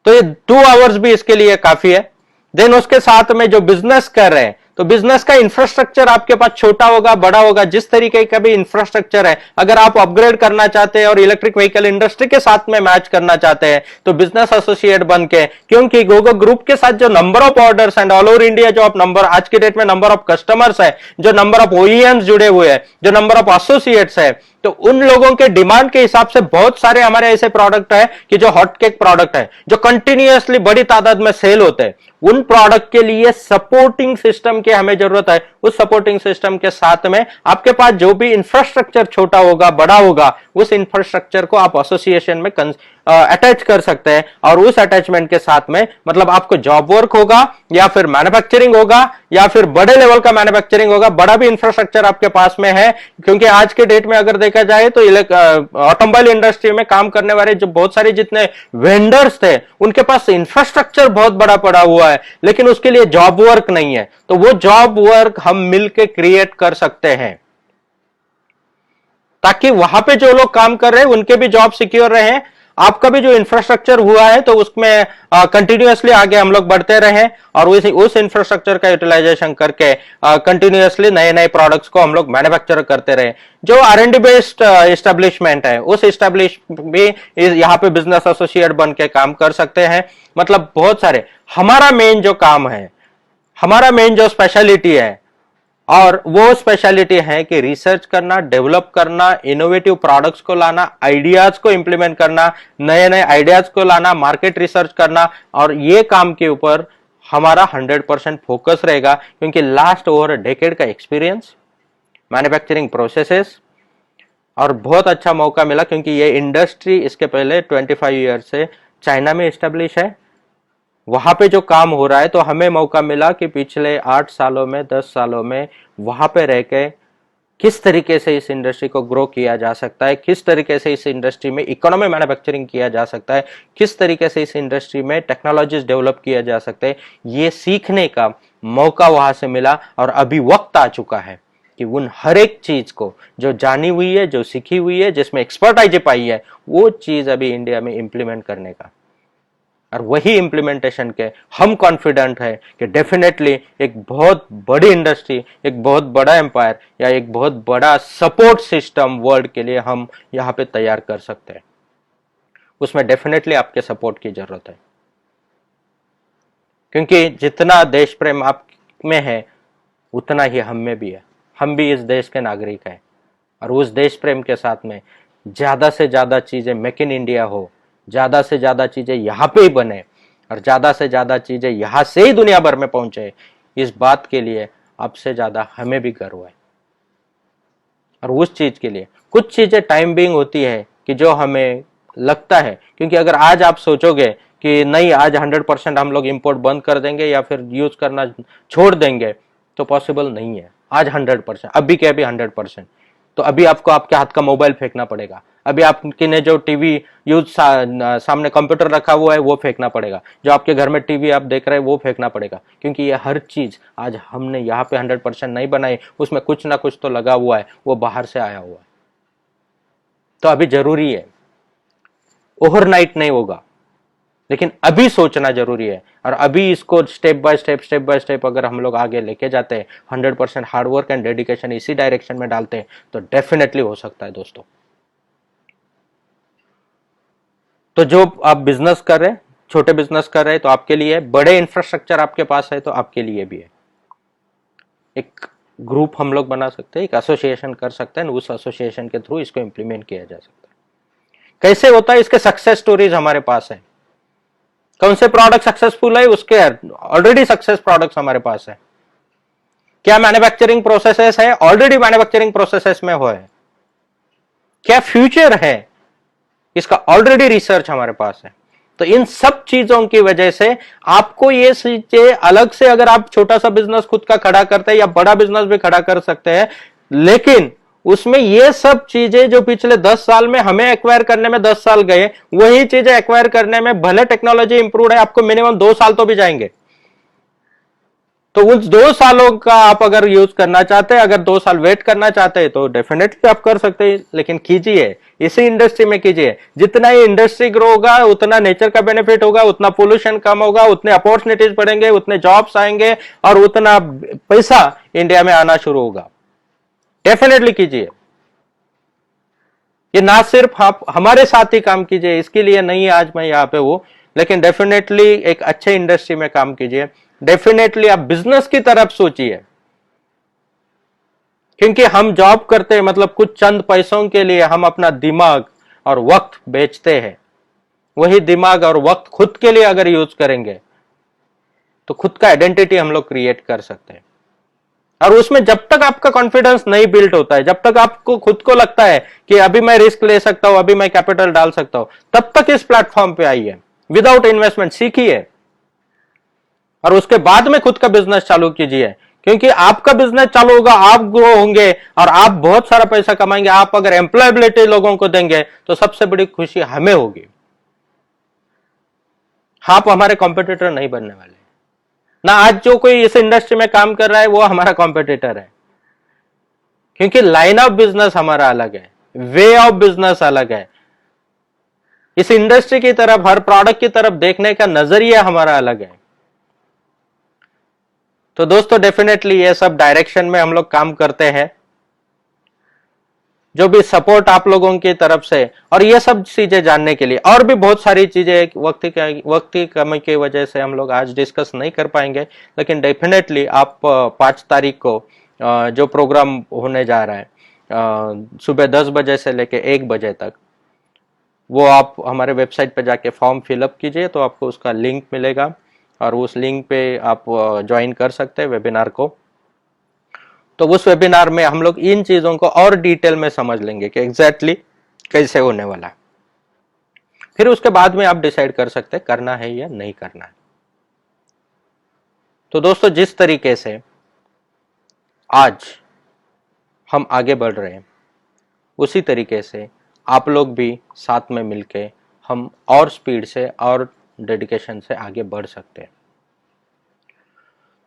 तो ये 2 आवर्स भी इसके लिए काफी है। देन उसके साथ में जो बिजनेस कर रहे हैं, तो बिजनेस का इंफ्रास्ट्रक्चर आपके पास छोटा होगा बड़ा होगा, जिस तरीके का भी इंफ्रास्ट्रक्चर है, अगर आप अपग्रेड करना चाहते हैं और इलेक्ट्रिक व्हीकल इंडस्ट्री के साथ में मैच करना चाहते हैं तो बिजनेस एसोसिएट बन के, क्योंकि गोगो ग्रुप के साथ जो number of orders and all over India जो आप नंबर आज की डेट में नंबर ऑफ कस्टमर्स है, जो नंबर ऑफ ओईएम्स जुड़े हुए हैं, जो नंबर ऑफ एसोसिएट्स है, तो उन लोगों के डिमांड के हिसाब से बहुत सारे हमारे ऐसे प्रोडक्ट है कि जो हॉट केक प्रोडक्ट है, जो कंटिन्यूअसली बड़ी तादाद में सेल होते हैं। उन प्रोडक्ट के लिए सपोर्टिंग सिस्टम की हमें जरूरत है। उस सपोर्टिंग सिस्टम के साथ में आपके पास जो भी इंफ्रास्ट्रक्चर छोटा होगा, बड़ा होगा, उस इंफ्रास्ट्रक्चर को आप एसोसिएशन में अटैच कर सकते हैं। और उस अटैचमेंट के साथ में मतलब आपको जॉब वर्क होगा या फिर मैन्युफैक्चरिंग होगा या फिर बड़े लेवल का मैन्युफैक्चरिंग होगा, बड़ा भी इंफ्रास्ट्रक्चर आपके पास में है। क्योंकि आज के डेट में अगर देखा जाए तो ऑटोमोबाइल इंडस्ट्री में काम करने वाले जो बहुत सारे जितने वेंडर्स थे, उनके पास इंफ्रास्ट्रक्चर बहुत बड़ा पड़ा हुआ है, लेकिन उसके लिए जॉब वर्क नहीं है। तो वो जॉब वर्क हम मिलकर क्रिएट कर सकते हैं ताकि वहां पे जो लोग काम कर रहे हैं उनके भी जॉब सिक्योर रहे, आपका भी जो इंफ्रास्ट्रक्चर हुआ है तो उसमें कंटिन्यूअसली आगे हम लोग बढ़ते रहे और उस इंफ्रास्ट्रक्चर का यूटिलाइजेशन करके कंटिन्यूअसली नए नए प्रोडक्ट्स को हम लोग मैन्युफैक्चर करते रहे। जो R&D बेस्ड एस्टेब्लिशमेंट है, उस एस्टेब्लिश भी यहाँ पे बिजनेस एसोसिएट बन के काम कर सकते हैं। मतलब बहुत सारे हमारा मेन जो काम है, हमारा मेन जो स्पेशलिटी है, और वो स्पेशलिटी है कि रिसर्च करना, डेवलप करना, इनोवेटिव प्रोडक्ट्स को लाना, आइडियाज को इंप्लीमेंट करना, नए नए आइडियाज को लाना, मार्केट रिसर्च करना। और ये काम के ऊपर हमारा 100% फोकस रहेगा क्योंकि लास्ट ओवर डेकेड का एक्सपीरियंस, मैन्युफैक्चरिंग प्रोसेसेस, और बहुत अच्छा मौका मिला क्योंकि ये इंडस्ट्री इसके पहले 25 ईयर से चाइना में एस्टेब्लिश है। वहां पे जो काम हो रहा है तो हमें मौका मिला कि पिछले 8 सालों में, 10 सालों में वहां पे रह के किस तरीके से इस इंडस्ट्री को ग्रो किया जा सकता है, किस तरीके से इस इंडस्ट्री में इकोनॉमी मैन्युफैक्चरिंग किया जा सकता है, किस तरीके से इस इंडस्ट्री में टेक्नोलॉजीज डेवलप किया जा सकता है, ये सीखने का मौका वहां से मिला। और अभी वक्त आ चुका है कि उन हर एक चीज को जो जानी हुई है, जो सीखी हुई है, जिसमें एक्सपर्टाइज पाई है, वो चीज अभी इंडिया में इंप्लीमेंट करने का। और वही इंप्लीमेंटेशन के हम कॉन्फिडेंट है कि डेफिनेटली एक बहुत बड़ी इंडस्ट्री, एक बहुत बड़ा एम्पायर या एक बहुत बड़ा सपोर्ट सिस्टम वर्ल्ड के लिए हम यहां पे तैयार कर सकते हैं। उसमें डेफिनेटली आपके सपोर्ट की जरूरत है क्योंकि जितना देश प्रेम आप में है उतना ही हम में भी है। हम भी इस देश के नागरिक हैं और उस देश प्रेम के साथ में ज्यादा से ज्यादा चीजें मेक इन इंडिया हो, ज्यादा से ज्यादा चीजें यहाँ पे ही बने और ज्यादा से ज्यादा चीजें यहाँ से ही दुनिया भर में पहुंचे, इस बात के लिए आपसे ज्यादा हमें भी गर्व है। और उस चीज के लिए कुछ चीजें टाइम बीइंग होती है कि जो हमें लगता है, क्योंकि अगर आज आप सोचोगे कि नहीं आज 100% हम लोग इंपोर्ट बंद कर देंगे या फिर यूज करना छोड़ देंगे तो पॉसिबल नहीं है। आज 100%, अभी के अभी 100%। तो अभी आपको आपके हाथ का मोबाइल फेंकना पड़ेगा, अभी आपके ने जो टीवी यूज सामने कंप्यूटर रखा हुआ है वो फेंकना पड़ेगा, जो आपके घर में टीवी आप देख रहे हैं वो फेंकना पड़ेगा, क्योंकि ये हर चीज आज हमने यहाँ पे 100% नहीं बनाई, उसमें कुछ ना कुछ तो लगा हुआ है, वो बाहर से आया हुआ है। तो अभी जरूरी है, ओवरनाइट नहीं होगा, लेकिन अभी सोचना जरूरी है। और अभी इसको स्टेप बाय स्टेप अगर हम लोग आगे लेके जाते हैं, 100% हार्डवर्क एंड डेडिकेशन इसी डायरेक्शन में डालते हैं तो डेफिनेटली हो सकता है दोस्तों। तो जो आप बिजनेस कर रहे हैं, छोटे बिजनेस कर रहे हैं तो आपके लिए, बड़े इंफ्रास्ट्रक्चर आपके पास है तो आपके लिए भी है। एक ग्रुप हम लोग बना सकते हैं, एक एसोसिएशन कर सकते हैं, उस एसोसिएशन के थ्रू इसको इंप्लीमेंट किया जा सकता है। कैसे होता है, इसके सक्सेस स्टोरीज हमारे पास है। कौन से प्रोडक्ट सक्सेसफुल है, उसके ऑलरेडी सक्सेस प्रोडक्ट्स हमारे पास है। क्या मैन्युफैक्चरिंग प्रोसेसेस है, ऑलरेडी मैन्युफैक्चरिंग प्रोसेसेस में हो है। क्या फ्यूचर है, इसका ऑलरेडी रिसर्च हमारे पास है। तो इन सब चीजों की वजह से आपको ये चीजें अलग से, अगर आप छोटा सा बिजनेस खुद का खड़ा करते हैं या बड़ा बिजनेस भी खड़ा कर सकते हैं, लेकिन उसमें ये सब चीजें जो पिछले 10 साल में हमें एक्वायर करने में 10 साल गए, वही चीजें एक्वायर करने में भले टेक्नोलॉजी इंप्रूव है, आपको मिनिमम 2 साल तो भी जाएंगे। तो उस 2 सालों का आप अगर यूज करना चाहते हैं, अगर 2 साल वेट करना चाहते हैं तो डेफिनेटली आप कर सकते हैं, लेकिन कीजिए, इसी इंडस्ट्री में कीजिए। जितना ये इंडस्ट्री ग्रो होगा उतना नेचर का बेनिफिट होगा, उतना पोल्यूशन कम होगा, उतने अपॉर्चुनिटीज बढ़ेंगे, उतने जॉब्स आएंगे और उतना पैसा इंडिया में आना शुरू होगा। डेफिनेटली कीजिए। ये ना सिर्फ आप हमारे साथ ही काम कीजिए, इसके लिए नहीं आज मैं यहाँ पे हूं, लेकिन डेफिनेटली एक अच्छे इंडस्ट्री में काम कीजिए। डेफिनेटली आप बिजनेस की तरफ सोचिए। क्योंकि हम जॉब करते हैं मतलब कुछ चंद पैसों के लिए हम अपना दिमाग और वक्त बेचते हैं। वही दिमाग और वक्त खुद के लिए अगर यूज करेंगे तो खुद का आइडेंटिटी हम लोग क्रिएट कर सकते हैं। और उसमें जब तक आपका कॉन्फिडेंस नहीं बिल्ड होता है, जब तक आपको खुद को लगता है कि अभी मैं रिस्क ले सकता हूं, अभी मैं कैपिटल डाल सकता हूं, तब तक इस प्लेटफॉर्म पे आइए, विदाउट इन्वेस्टमेंट सीखिए और उसके बाद में खुद का बिजनेस चालू कीजिए। क्योंकि आपका बिजनेस चालू होगा, आप ग्रो होंगे और आप बहुत सारा पैसा कमाएंगे। आप अगर एम्प्लॉयबिलिटी लोगों को देंगे तो सबसे बड़ी खुशी हमें होगी। आप हमारे कॉम्पिटिटर नहीं बनने वाले ना। आज जो कोई इस इंडस्ट्री में काम कर रहा है वो हमारा कॉम्पिटिटर है, क्योंकि लाइन ऑफ बिजनेस हमारा अलग है, वे ऑफ बिजनेस अलग है। इस इंडस्ट्री की तरफ, हर प्रोडक्ट की तरफ देखने का नजरिया हमारा अलग है। तो दोस्तों डेफिनेटली ये सब डायरेक्शन में हम लोग काम करते हैं। जो भी सपोर्ट आप लोगों की तरफ से और ये सब चीजें जानने के लिए, और भी बहुत सारी चीजें वक्त की कमी की वजह से हम लोग आज डिस्कस नहीं कर पाएंगे, लेकिन डेफिनेटली आप 5 तारीख को जो प्रोग्राम होने जा रहा है सुबह 10 बजे से लेके 1 बजे तक, वो आप हमारे वेबसाइट पे जाके फॉर्म फिलअप कीजिए तो आपको उसका लिंक मिलेगा और उस लिंक पे आप ज्वाइन कर सकते हैं वेबिनार को। तो उस वेबिनार में हम लोग इन चीजों को और डिटेल में समझ लेंगे कि एग्जैक्टली कैसे होने वाला है। फिर उसके बाद में आप डिसाइड कर सकते हैं करना है या नहीं करना है। तो दोस्तों जिस तरीके से आज हम आगे बढ़ रहे हैं, उसी तरीके से आप लोग भी साथ में मिलके हम और स्पीड से और डेडिकेशन से आगे बढ़ सकते हैं।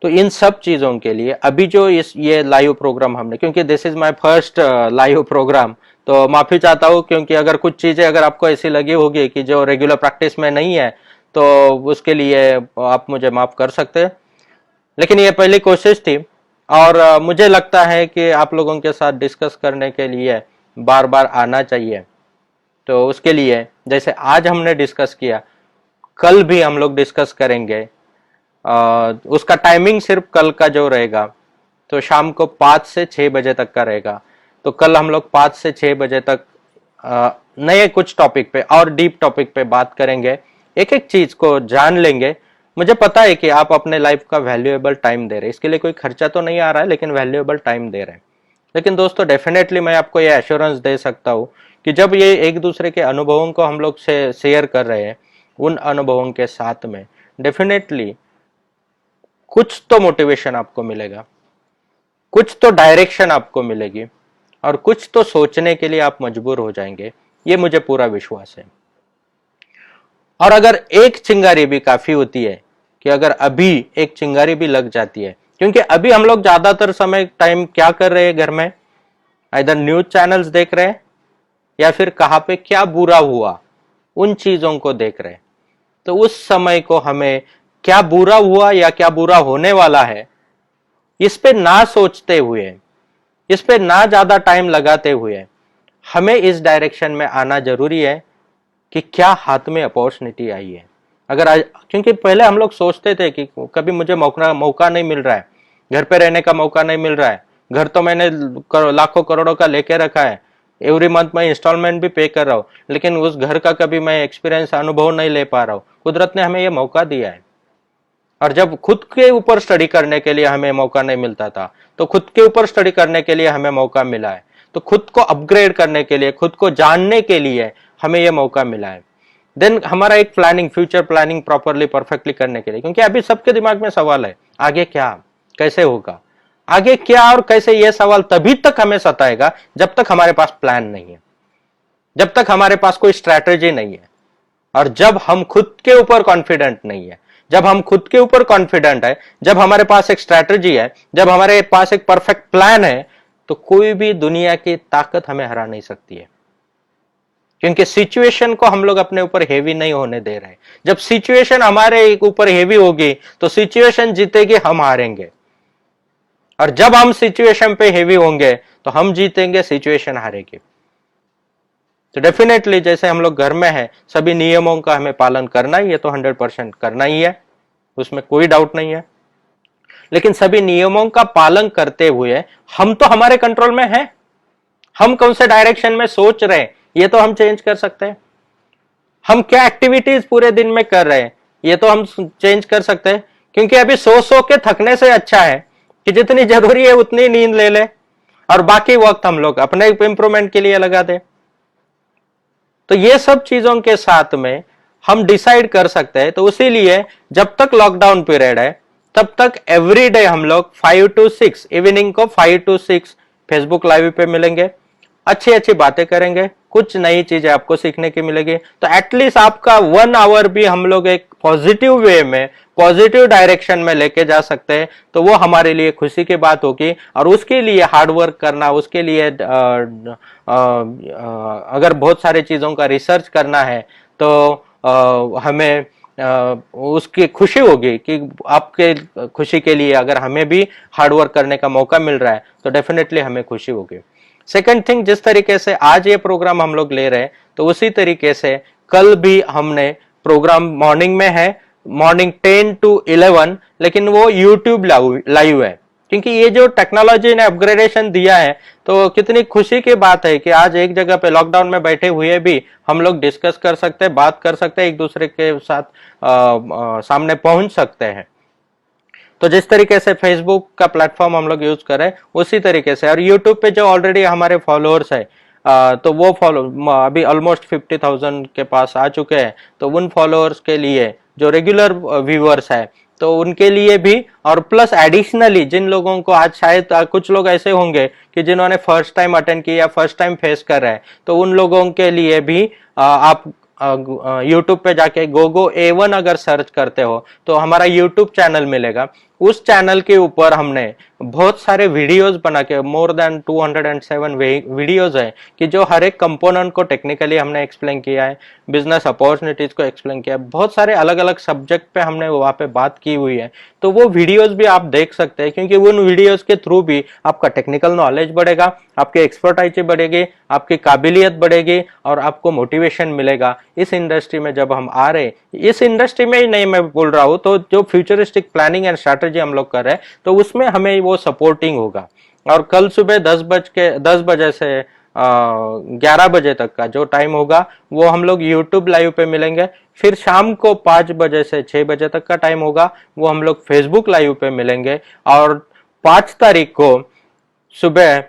तो इन सब चीजों के लिए अभी जो ये लाइव प्रोग्राम हमने, क्योंकि this is my first live programme, तो माफी चाहता हूँ क्योंकि अगर कुछ चीजें अगर आपको ऐसी लगी होगी कि जो रेगुलर प्रैक्टिस में नहीं है तो उसके लिए आप मुझे माफ कर सकते हैं। लेकिन ये पहली कोशिश थी और मुझे लगता है कि आप लोगों के साथ डिस्कस करने के लिए बार बार आना चाहिए। तो उसके लिए जैसे आज हमने डिस्कस किया, कल भी हम लोग डिस्कस करेंगे। उसका टाइमिंग सिर्फ कल का जो रहेगा तो शाम को 5 से 6 बजे तक का रहेगा। तो कल हम लोग 5 से 6 बजे तक नए कुछ टॉपिक पे और डीप टॉपिक पे बात करेंगे, एक एक चीज को जान लेंगे। मुझे पता है कि आप अपने लाइफ का वैल्यूएबल टाइम दे रहे हैं, इसके लिए कोई खर्चा तो नहीं आ रहा है, लेकिन वैल्यूएबल टाइम दे रहे हैं। लेकिन दोस्तों डेफिनेटली मैं आपको ये एश्योरेंस दे सकता हूँ कि जब ये एक दूसरे के अनुभवों को हम लोग से शेयर कर रहे हैं, उन अनुभवों के साथ में डेफिनेटली कुछ तो मोटिवेशन आपको मिलेगा, कुछ तो डायरेक्शन आपको मिलेगी और कुछ तो सोचने के लिए आप मजबूर हो जाएंगे। ये मुझे पूरा विश्वास है। और अगर एक चिंगारी भी काफी होती है, कि अगर अभी एक चिंगारी भी लग जाती है, क्योंकि अभी हम लोग ज्यादातर समय टाइम क्या कर रहे हैं घर में, इधर न्यूज चैनल्स देख रहे हैं या फिर कहाँ पे क्या बुरा हुआ उन चीजों को देख रहे हैं। तो उस समय को हमें क्या बुरा हुआ या क्या बुरा होने वाला है इस पे ना सोचते हुए, इस पे ना ज्यादा टाइम लगाते हुए हमें इस डायरेक्शन में आना जरूरी है कि क्या हाथ में अपॉर्चुनिटी आई है। अगर आज, क्योंकि पहले हम लोग सोचते थे कि कभी मुझे मौका नहीं मिल रहा है, घर पे रहने का मौका नहीं मिल रहा है, घर तो मैंने लाखों करोड़ों का लेके रखा है, एवरी मंथ मैं इंस्टॉलमेंट भी पे कर रहा हूँ, लेकिन उस घर का कभी मैं एक्सपीरियंस अनुभव नहीं ले पा रहा हूँ। कुदरत ने हमें ये मौका दिया है। और जब खुद के ऊपर स्टडी करने के लिए हमें मौका नहीं मिलता था, तो खुद के ऊपर स्टडी करने के लिए हमें मौका मिला है। तो खुद को अपग्रेड करने के लिए, खुद को जानने के लिए हमें यह मौका मिला है। देन हमारा एक planning, future planning properly perfectly करने के लिए, क्योंकि अभी सबके दिमाग में सवाल है आगे क्या, कैसे होगा, आगे क्या और कैसे, यह सवाल तभी तक हमें सताएगा जब तक हमारे पास प्लान नहीं है, जब तक हमारे पास कोई स्ट्रैटेजी नहीं है। और जब हम खुद के ऊपर कॉन्फिडेंट नहीं है, जब हम खुद के ऊपर कॉन्फिडेंट है, जब हमारे पास एक स्ट्रैटेजी है, जब हमारे पास एक परफेक्ट प्लान है, तो कोई भी दुनिया की ताकत हमें हरा नहीं सकती है। क्योंकि सिचुएशन को हम लोग अपने ऊपर हेवी नहीं होने दे रहे। जब सिचुएशन हमारे ऊपर हेवी होगी तो सिचुएशन जीतेगी, हम हारेंगे। और जब हम सिचुएशन पे हेवी होंगे तो हम जीतेंगे, सिचुएशन हारेगी। तो डेफिनेटली जैसे हम लोग घर में हैं, सभी नियमों का हमें पालन करना ही है, तो 100% करना ही है, उसमें कोई डाउट नहीं है। लेकिन सभी नियमों का पालन करते हुए हम तो हमारे कंट्रोल में है, हम कौन से डायरेक्शन में सोच रहे हैं ये तो हम चेंज कर सकते हैं। हम क्या एक्टिविटीज पूरे दिन में कर रहे हैं ये तो हम चेंज कर सकते हैं, क्योंकि अभी सो के थकने से अच्छा है कि जितनी जरूरी है उतनी नींद ले ले और बाकी वक्त हम लोग अपने इंप्रूवमेंट के लिए लगा दे। तो ये सब चीजों के साथ में हम डिसाइड कर सकते हैं। तो इसीलिए जब तक लॉकडाउन पीरियड है तब तक एवरी डे हम लोग 5 to 6 इवनिंग को 5 to 6 फेसबुक लाइव पे मिलेंगे, अच्छी अच्छी बातें करेंगे, कुछ नई चीजें आपको सीखने की मिलेगी। तो एटलीस्ट आपका 1 आवर भी हम लोग एक पॉजिटिव वे में, पॉजिटिव डायरेक्शन में लेके जा सकते हैं, तो वो हमारे लिए खुशी की बात होगी। और उसके लिए हार्ड वर्क करना, उसके लिए अगर बहुत सारी चीजों का रिसर्च करना है तो हमें उसकी खुशी होगी कि आपके खुशी के लिए अगर हमें भी हार्ड वर्क करने का मौका मिल रहा है तो डेफिनेटली हमें खुशी होगी। सेकंड थिंग, जिस तरीके से आज ये प्रोग्राम हम लोग ले रहे हैं तो उसी तरीके से कल भी हमने प्रोग्राम मॉर्निंग में है, मॉर्निंग 10 to 11, लेकिन वो यूट्यूब लाइव है, क्योंकि ये जो टेक्नोलॉजी ने अपग्रेडेशन दिया है तो कितनी खुशी की बात है कि आज एक जगह पे लॉकडाउन में बैठे हुए भी हम लोग डिस्कस कर सकते हैं, बात कर सकते हैं, एक दूसरे के साथ सामने पहुंच सकते हैं। तो जिस तरीके से फेसबुक का प्लेटफॉर्म हम लोग यूज करें उसी तरीके से, और यूट्यूब पे जो ऑलरेडी हमारे फॉलोअर्स है तो वो फॉलो अभी ऑलमोस्ट 50,000 के पास आ चुके हैं। तो उन फॉलोअर्स के लिए जो रेगुलर व्यूअर्स है तो उनके लिए भी, और प्लस एडिशनली जिन लोगों को आज शायद कुछ लोग ऐसे होंगे कि जिन्होंने फर्स्ट टाइम अटेंड किया, फर्स्ट टाइम फेस कर रहे हैं, तो उन लोगों के लिए भी आप यूट्यूब पे जाके गोगो A1 अगर सर्च करते हो तो हमारा यूट्यूब चैनल मिलेगा। उस चैनल के ऊपर हमने बहुत सारे वीडियोस बना के, मोर देन 207 वीडियोस है कि जो हर एक कंपोनेंट को टेक्निकली हमने एक्सप्लेन किया है, बिजनेस अपॉर्चुनिटीज को एक्सप्लेन किया है, बहुत सारे अलग अलग सब्जेक्ट पे हमने वहां पे बात की हुई है। तो वो वीडियोस भी आप देख सकते हैं, क्योंकि उन वीडियोस के थ्रू भी आपका टेक्निकल नॉलेज बढ़ेगा, आपकी एक्सपर्टाइज बढ़ेगी, आपकी काबिलियत बढ़ेगी और आपको मोटिवेशन मिलेगा। इस इंडस्ट्री में जब हम आ रहे, इस इंडस्ट्री में ही नहीं मैं बोल रहा हूँ, तो जो फ्यूचरिस्टिक प्लानिंग एंड स्ट्रैटेजी हम लोग कर रहे हैं तो उसमें हमें वो सपोर्टिंग होगा। और कल सुबह 10 बजे से 11 बजे तक का जो टाइम होगा वो हम लोग यूट्यूब लाइव पे मिलेंगे। फिर शाम को 5 बजे से 6 बजे तक का टाइम होगा वो हम लोग फेसबुक लाइव पे मिलेंगे। और 5 तारीख को सुबह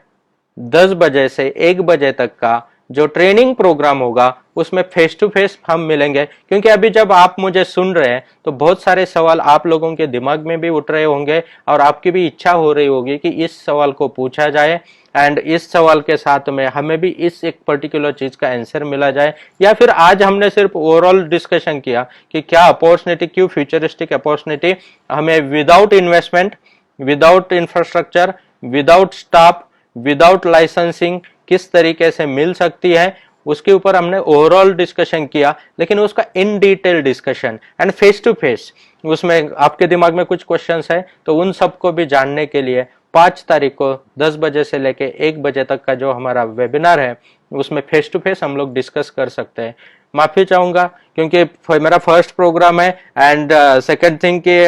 10 बजे से 1 बजे तक का जो ट्रेनिंग प्रोग्राम होगा उसमें फेस टू फेस हम मिलेंगे। क्योंकि अभी जब आप मुझे सुन रहे हैं तो बहुत सारे सवाल आप लोगों के दिमाग में भी उठ रहे होंगे और आपकी भी इच्छा हो रही होगी कि इस सवाल को पूछा जाए एंड इस सवाल के साथ में हमें भी इस एक पर्टिकुलर चीज का आंसर मिला जाए। या फिर आज हमने सिर्फ ओवरऑल डिस्कशन किया कि क्या अपॉर्चुनिटी, क्यों फ्यूचरिस्टिक अपॉर्चुनिटी हमें without investment, without infrastructure, without staff, without licensing किस तरीके से मिल सकती है, उसके ऊपर हमने ओवरऑल डिस्कशन किया। लेकिन उसका in detail discussion and face to face, उसमें आपके दिमाग में कुछ क्वेश्चंस है तो उन सबको भी जानने के लिए 5 तारीख को 10 बजे से लेके 1 बजे तक का जो हमारा वेबिनार है उसमें फेस टू फेस हम लोग डिस्कस कर सकते हैं। माफी चाहूंगा क्योंकि मेरा फर्स्ट प्रोग्राम है एंड सेकंड थिंग कि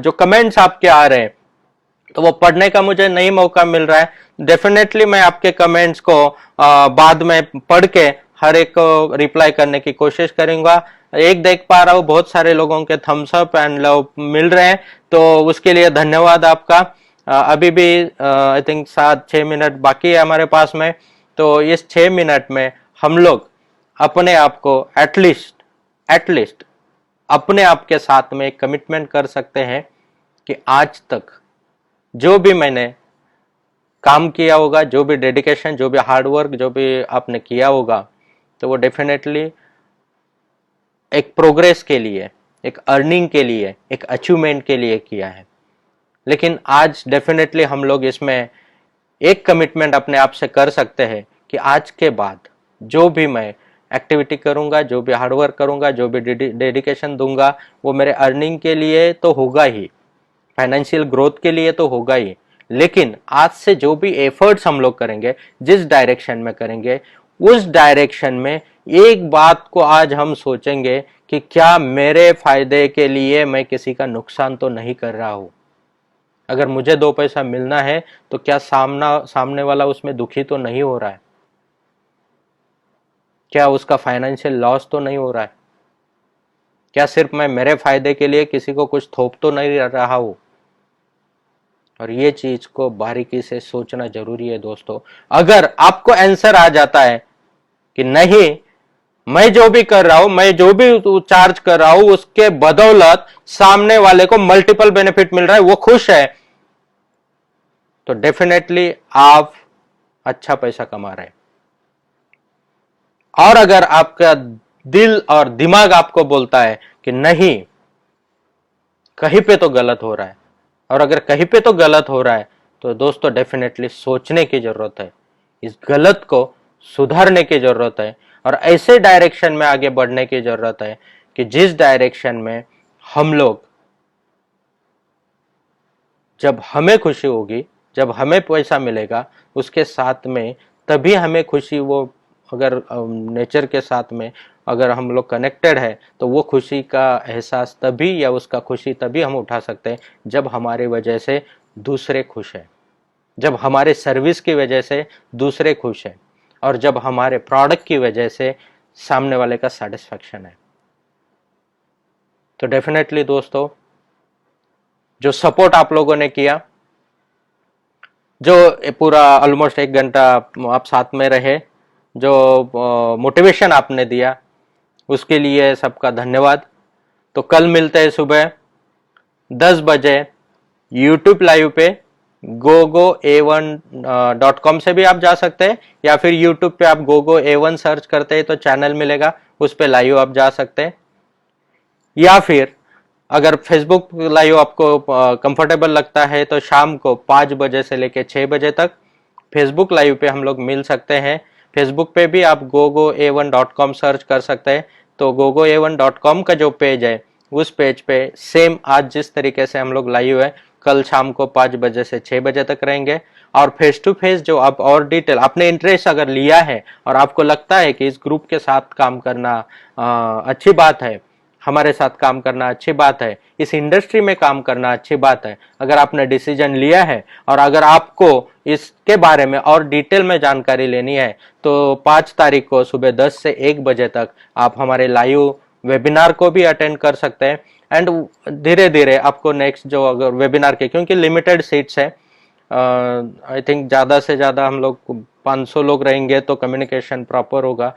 जो कमेंट्स आपके आ रहे हैं तो वो पढ़ने का मुझे नहीं मौका मिल रहा है। डेफिनेटली मैं आपके कमेंट्स को बाद में पढ़ के हर एक को रिप्लाई करने की कोशिश करूंगा। एक देख पा रहा हूँ बहुत सारे लोगों के थम्स अप एंड लव मिल रहे हैं तो उसके लिए धन्यवाद आपका। अभी भी आई थिंक 7-6 मिनट बाकी है हमारे पास में, तो इस 6 मिनट में हम लोग अपने आप को एटलीस्ट अपने आप के साथ में कमिटमेंट कर सकते हैं कि आज तक जो भी मैंने काम किया होगा, जो भी डेडिकेशन, जो भी हार्डवर्क, जो भी आपने किया होगा, तो वो डेफिनेटली एक प्रोग्रेस के लिए, एक अर्निंग के लिए, एक अचीवमेंट के लिए किया है। लेकिन आज डेफिनेटली हम लोग इसमें एक कमिटमेंट अपने आप से कर सकते हैं कि आज के बाद जो भी मैं एक्टिविटी करूंगा, जो भी हार्डवर्क करूंगा, जो भी डेडिकेशन दूंगा, वो मेरे अर्निंग के लिए तो होगा ही, फाइनेंशियल ग्रोथ के लिए तो होगा ही, लेकिन आज से जो भी एफर्ट्स हम लोग करेंगे, जिस डायरेक्शन में करेंगे, उस डायरेक्शन में एक बात को आज हम सोचेंगे कि क्या मेरे फायदे के लिए मैं किसी का नुकसान तो नहीं कर रहा हूं। अगर मुझे 2 पैसा मिलना है तो क्या सामने वाला उसमें दुखी तो नहीं हो रहा है? क्या उसका फाइनेंशियल लॉस तो नहीं हो रहा है? क्या सिर्फ मैं मेरे फायदे के लिए किसी को कुछ थोप तो नहीं रहा हूं? और ये चीज को बारीकी से सोचना जरूरी है दोस्तों। अगर आपको आंसर आ जाता है कि नहीं, मैं जो भी कर रहा हूं, मैं जो भी चार्ज कर रहा हूं, उसके बदौलत सामने वाले को मल्टीपल बेनिफिट मिल रहा है, वो खुश है, तो डेफिनेटली आप अच्छा पैसा कमा रहे हैं। और अगर आपका दिल और दिमाग आपको बोलता है कि नहीं, कहीं पे तो गलत हो रहा है, और अगर कहीं पे तो गलत हो रहा है, तो दोस्तों डेफिनेटली सोचने की जरूरत है, इस गलत को सुधारने की जरूरत है, और ऐसे डायरेक्शन में आगे बढ़ने की जरूरत है कि जिस डायरेक्शन में हम लोग, जब हमें खुशी होगी, जब हमें पैसा मिलेगा, उसके साथ में तभी हमें खुशी, वो अगर नेचर के साथ में अगर हम लोग कनेक्टेड है, तो वो खुशी का एहसास तभी, या उसका खुशी तभी हम उठा सकते हैं जब हमारी वजह से दूसरे खुश हैं, जब हमारे सर्विस की वजह से दूसरे खुश हैं, और जब हमारे प्रोडक्ट की वजह से सामने वाले का सेटिस्फैक्शन है। तो डेफिनेटली दोस्तों, जो सपोर्ट आप लोगों ने किया, जो पूरा ऑलमोस्ट 1 घंटा आप साथ में रहे, जो मोटिवेशन आपने दिया, उसके लिए सबका धन्यवाद। तो कल मिलते हैं सुबह 10 बजे यूट्यूब लाइव पे। gogoa1.com से भी आप जा सकते हैं, या फिर यूट्यूब पे आप gogoa1 सर्च करते हैं तो चैनल मिलेगा, उस पे लाइव आप जा सकते हैं। या फिर अगर फेसबुक लाइव आपको कंफर्टेबल लगता है तो शाम को 5 बजे से लेके 6 बजे तक फेसबुक लाइव पे हम लोग मिल सकते हैं। फेसबुक पे भी आप gogoa1.com सर्च कर सकते हैं, तो gogoa1.com का जो पेज है, उस पेज पे सेम आज जिस तरीके से हम लोग लाइव है, कल शाम को 5 बजे से 6 बजे तक रहेंगे। और फेस टू फेस जो आप और डिटेल, आपने इंटरेस्ट अगर लिया है और आपको लगता है कि इस ग्रुप के साथ काम करना अच्छी बात है, हमारे साथ काम करना अच्छी बात है, इस इंडस्ट्री में काम करना अच्छी बात है, अगर आपने डिसीजन लिया है और अगर आपको इसके बारे में और डिटेल में जानकारी लेनी है, तो 5 तारीख को सुबह 10 से 1 बजे तक आप हमारे लाइव वेबिनार को भी अटेंड कर सकते हैं। एंड धीरे धीरे आपको नेक्स्ट जो अगर वेबिनार के, क्योंकि लिमिटेड सीट्स है, आई थिंक ज़्यादा से ज़्यादा हम लोग 500 लोग रहेंगे तो कम्युनिकेशन प्रॉपर होगा,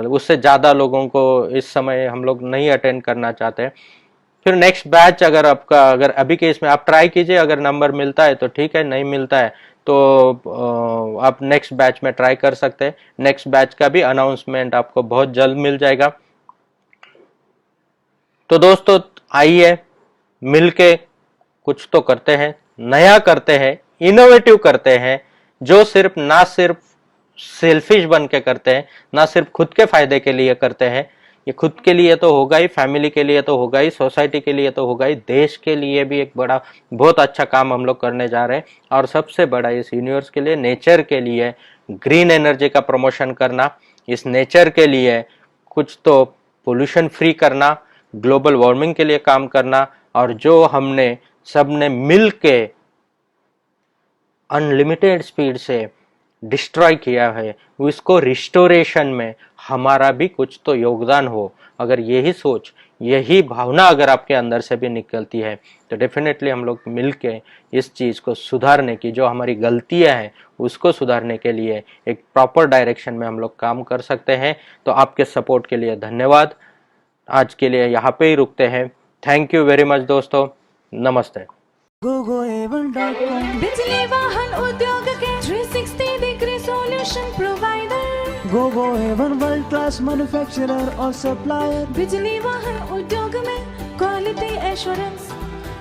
उससे ज़्यादा लोगों को इस समय हम लोग नहीं अटेंड करना चाहते। फिर नेक्स्ट बैच अगर आपका, अगर अभी के इसमें आप ट्राई कीजिए, अगर नंबर मिलता है तो ठीक है, नहीं मिलता है तो आप नेक्स्ट बैच में ट्राई कर सकते हैं। नेक्स्ट बैच का भी अनाउंसमेंट आपको बहुत जल्द मिल जाएगा। तो दोस्तों आइए मिलके कुछ तो करते हैं, नया करते हैं, इनोवेटिव करते हैं, जो सिर्फ ना सिर्फ सेल्फिश बन के करते हैं, ना सिर्फ खुद के फायदे के लिए करते हैं। ये खुद के लिए तो होगा ही, फैमिली के लिए तो होगा ही, सोसाइटी के लिए तो होगा ही, देश के लिए भी एक बड़ा बहुत अच्छा काम हम लोग करने जा रहे हैं। और सबसे बड़ा इस यूनिवर्स के लिए, नेचर के लिए ग्रीन एनर्जी का प्रमोशन करना, इस नेचर के लिए कुछ तो पोल्यूशन फ्री करना, ग्लोबल वार्मिंग के लिए काम करना, और जो हमने सबने मिल के अनलिमिटेड स्पीड से डिस्ट्रॉय किया है, उसको रिस्टोरेशन में हमारा भी कुछ तो योगदान हो। अगर यही सोच, यही भावना अगर आपके अंदर से भी निकलती है, तो डेफिनेटली हम लोग मिलके इस चीज़ को सुधारने की, जो हमारी गलतियां हैं उसको सुधारने के लिए एक प्रॉपर डायरेक्शन में हम लोग काम कर सकते हैं। तो आपके सपोर्ट के लिए धन्यवाद। आज के लिए यहाँ पे ही रुकते हैं। थैंक यू वेरी मच दोस्तों, नमस्ते। gogoa1.com बिजली वाहन उद्योग के 360 degree solution provider. gogoa1 world class manufacturer और सप्लायर। बिजली वाहन उद्योग में क्वालिटी एश्योरेंस,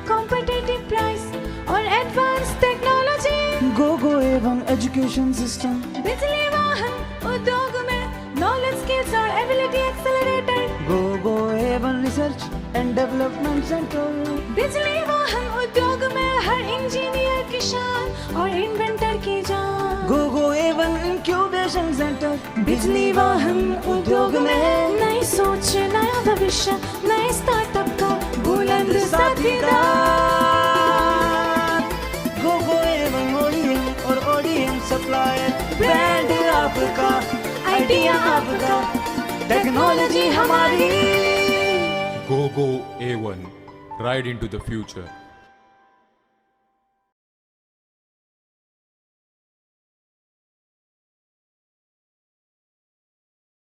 कॉम्पिटिटिव प्राइस और advance technology. gogoa1 education system. बिजली वाहन उद्योग में नॉलेज, स्किल्स और ability accelerator. gogoa1 research and development centre. बिजली वाहन उद्योग में हर इंजीनियर की शान और इन्वेंटर की जान। gogoa1 incubation centre. बिजली वाहन उद्योग में नई सोच, नया भविष्य, नए स्टार्टअप का बुलंद साथीदार। सप्लायर, ब्रांड आपका, आइडिया आपका, टेक्नोलॉजी हमारी। GoGo A1. Ride into the future.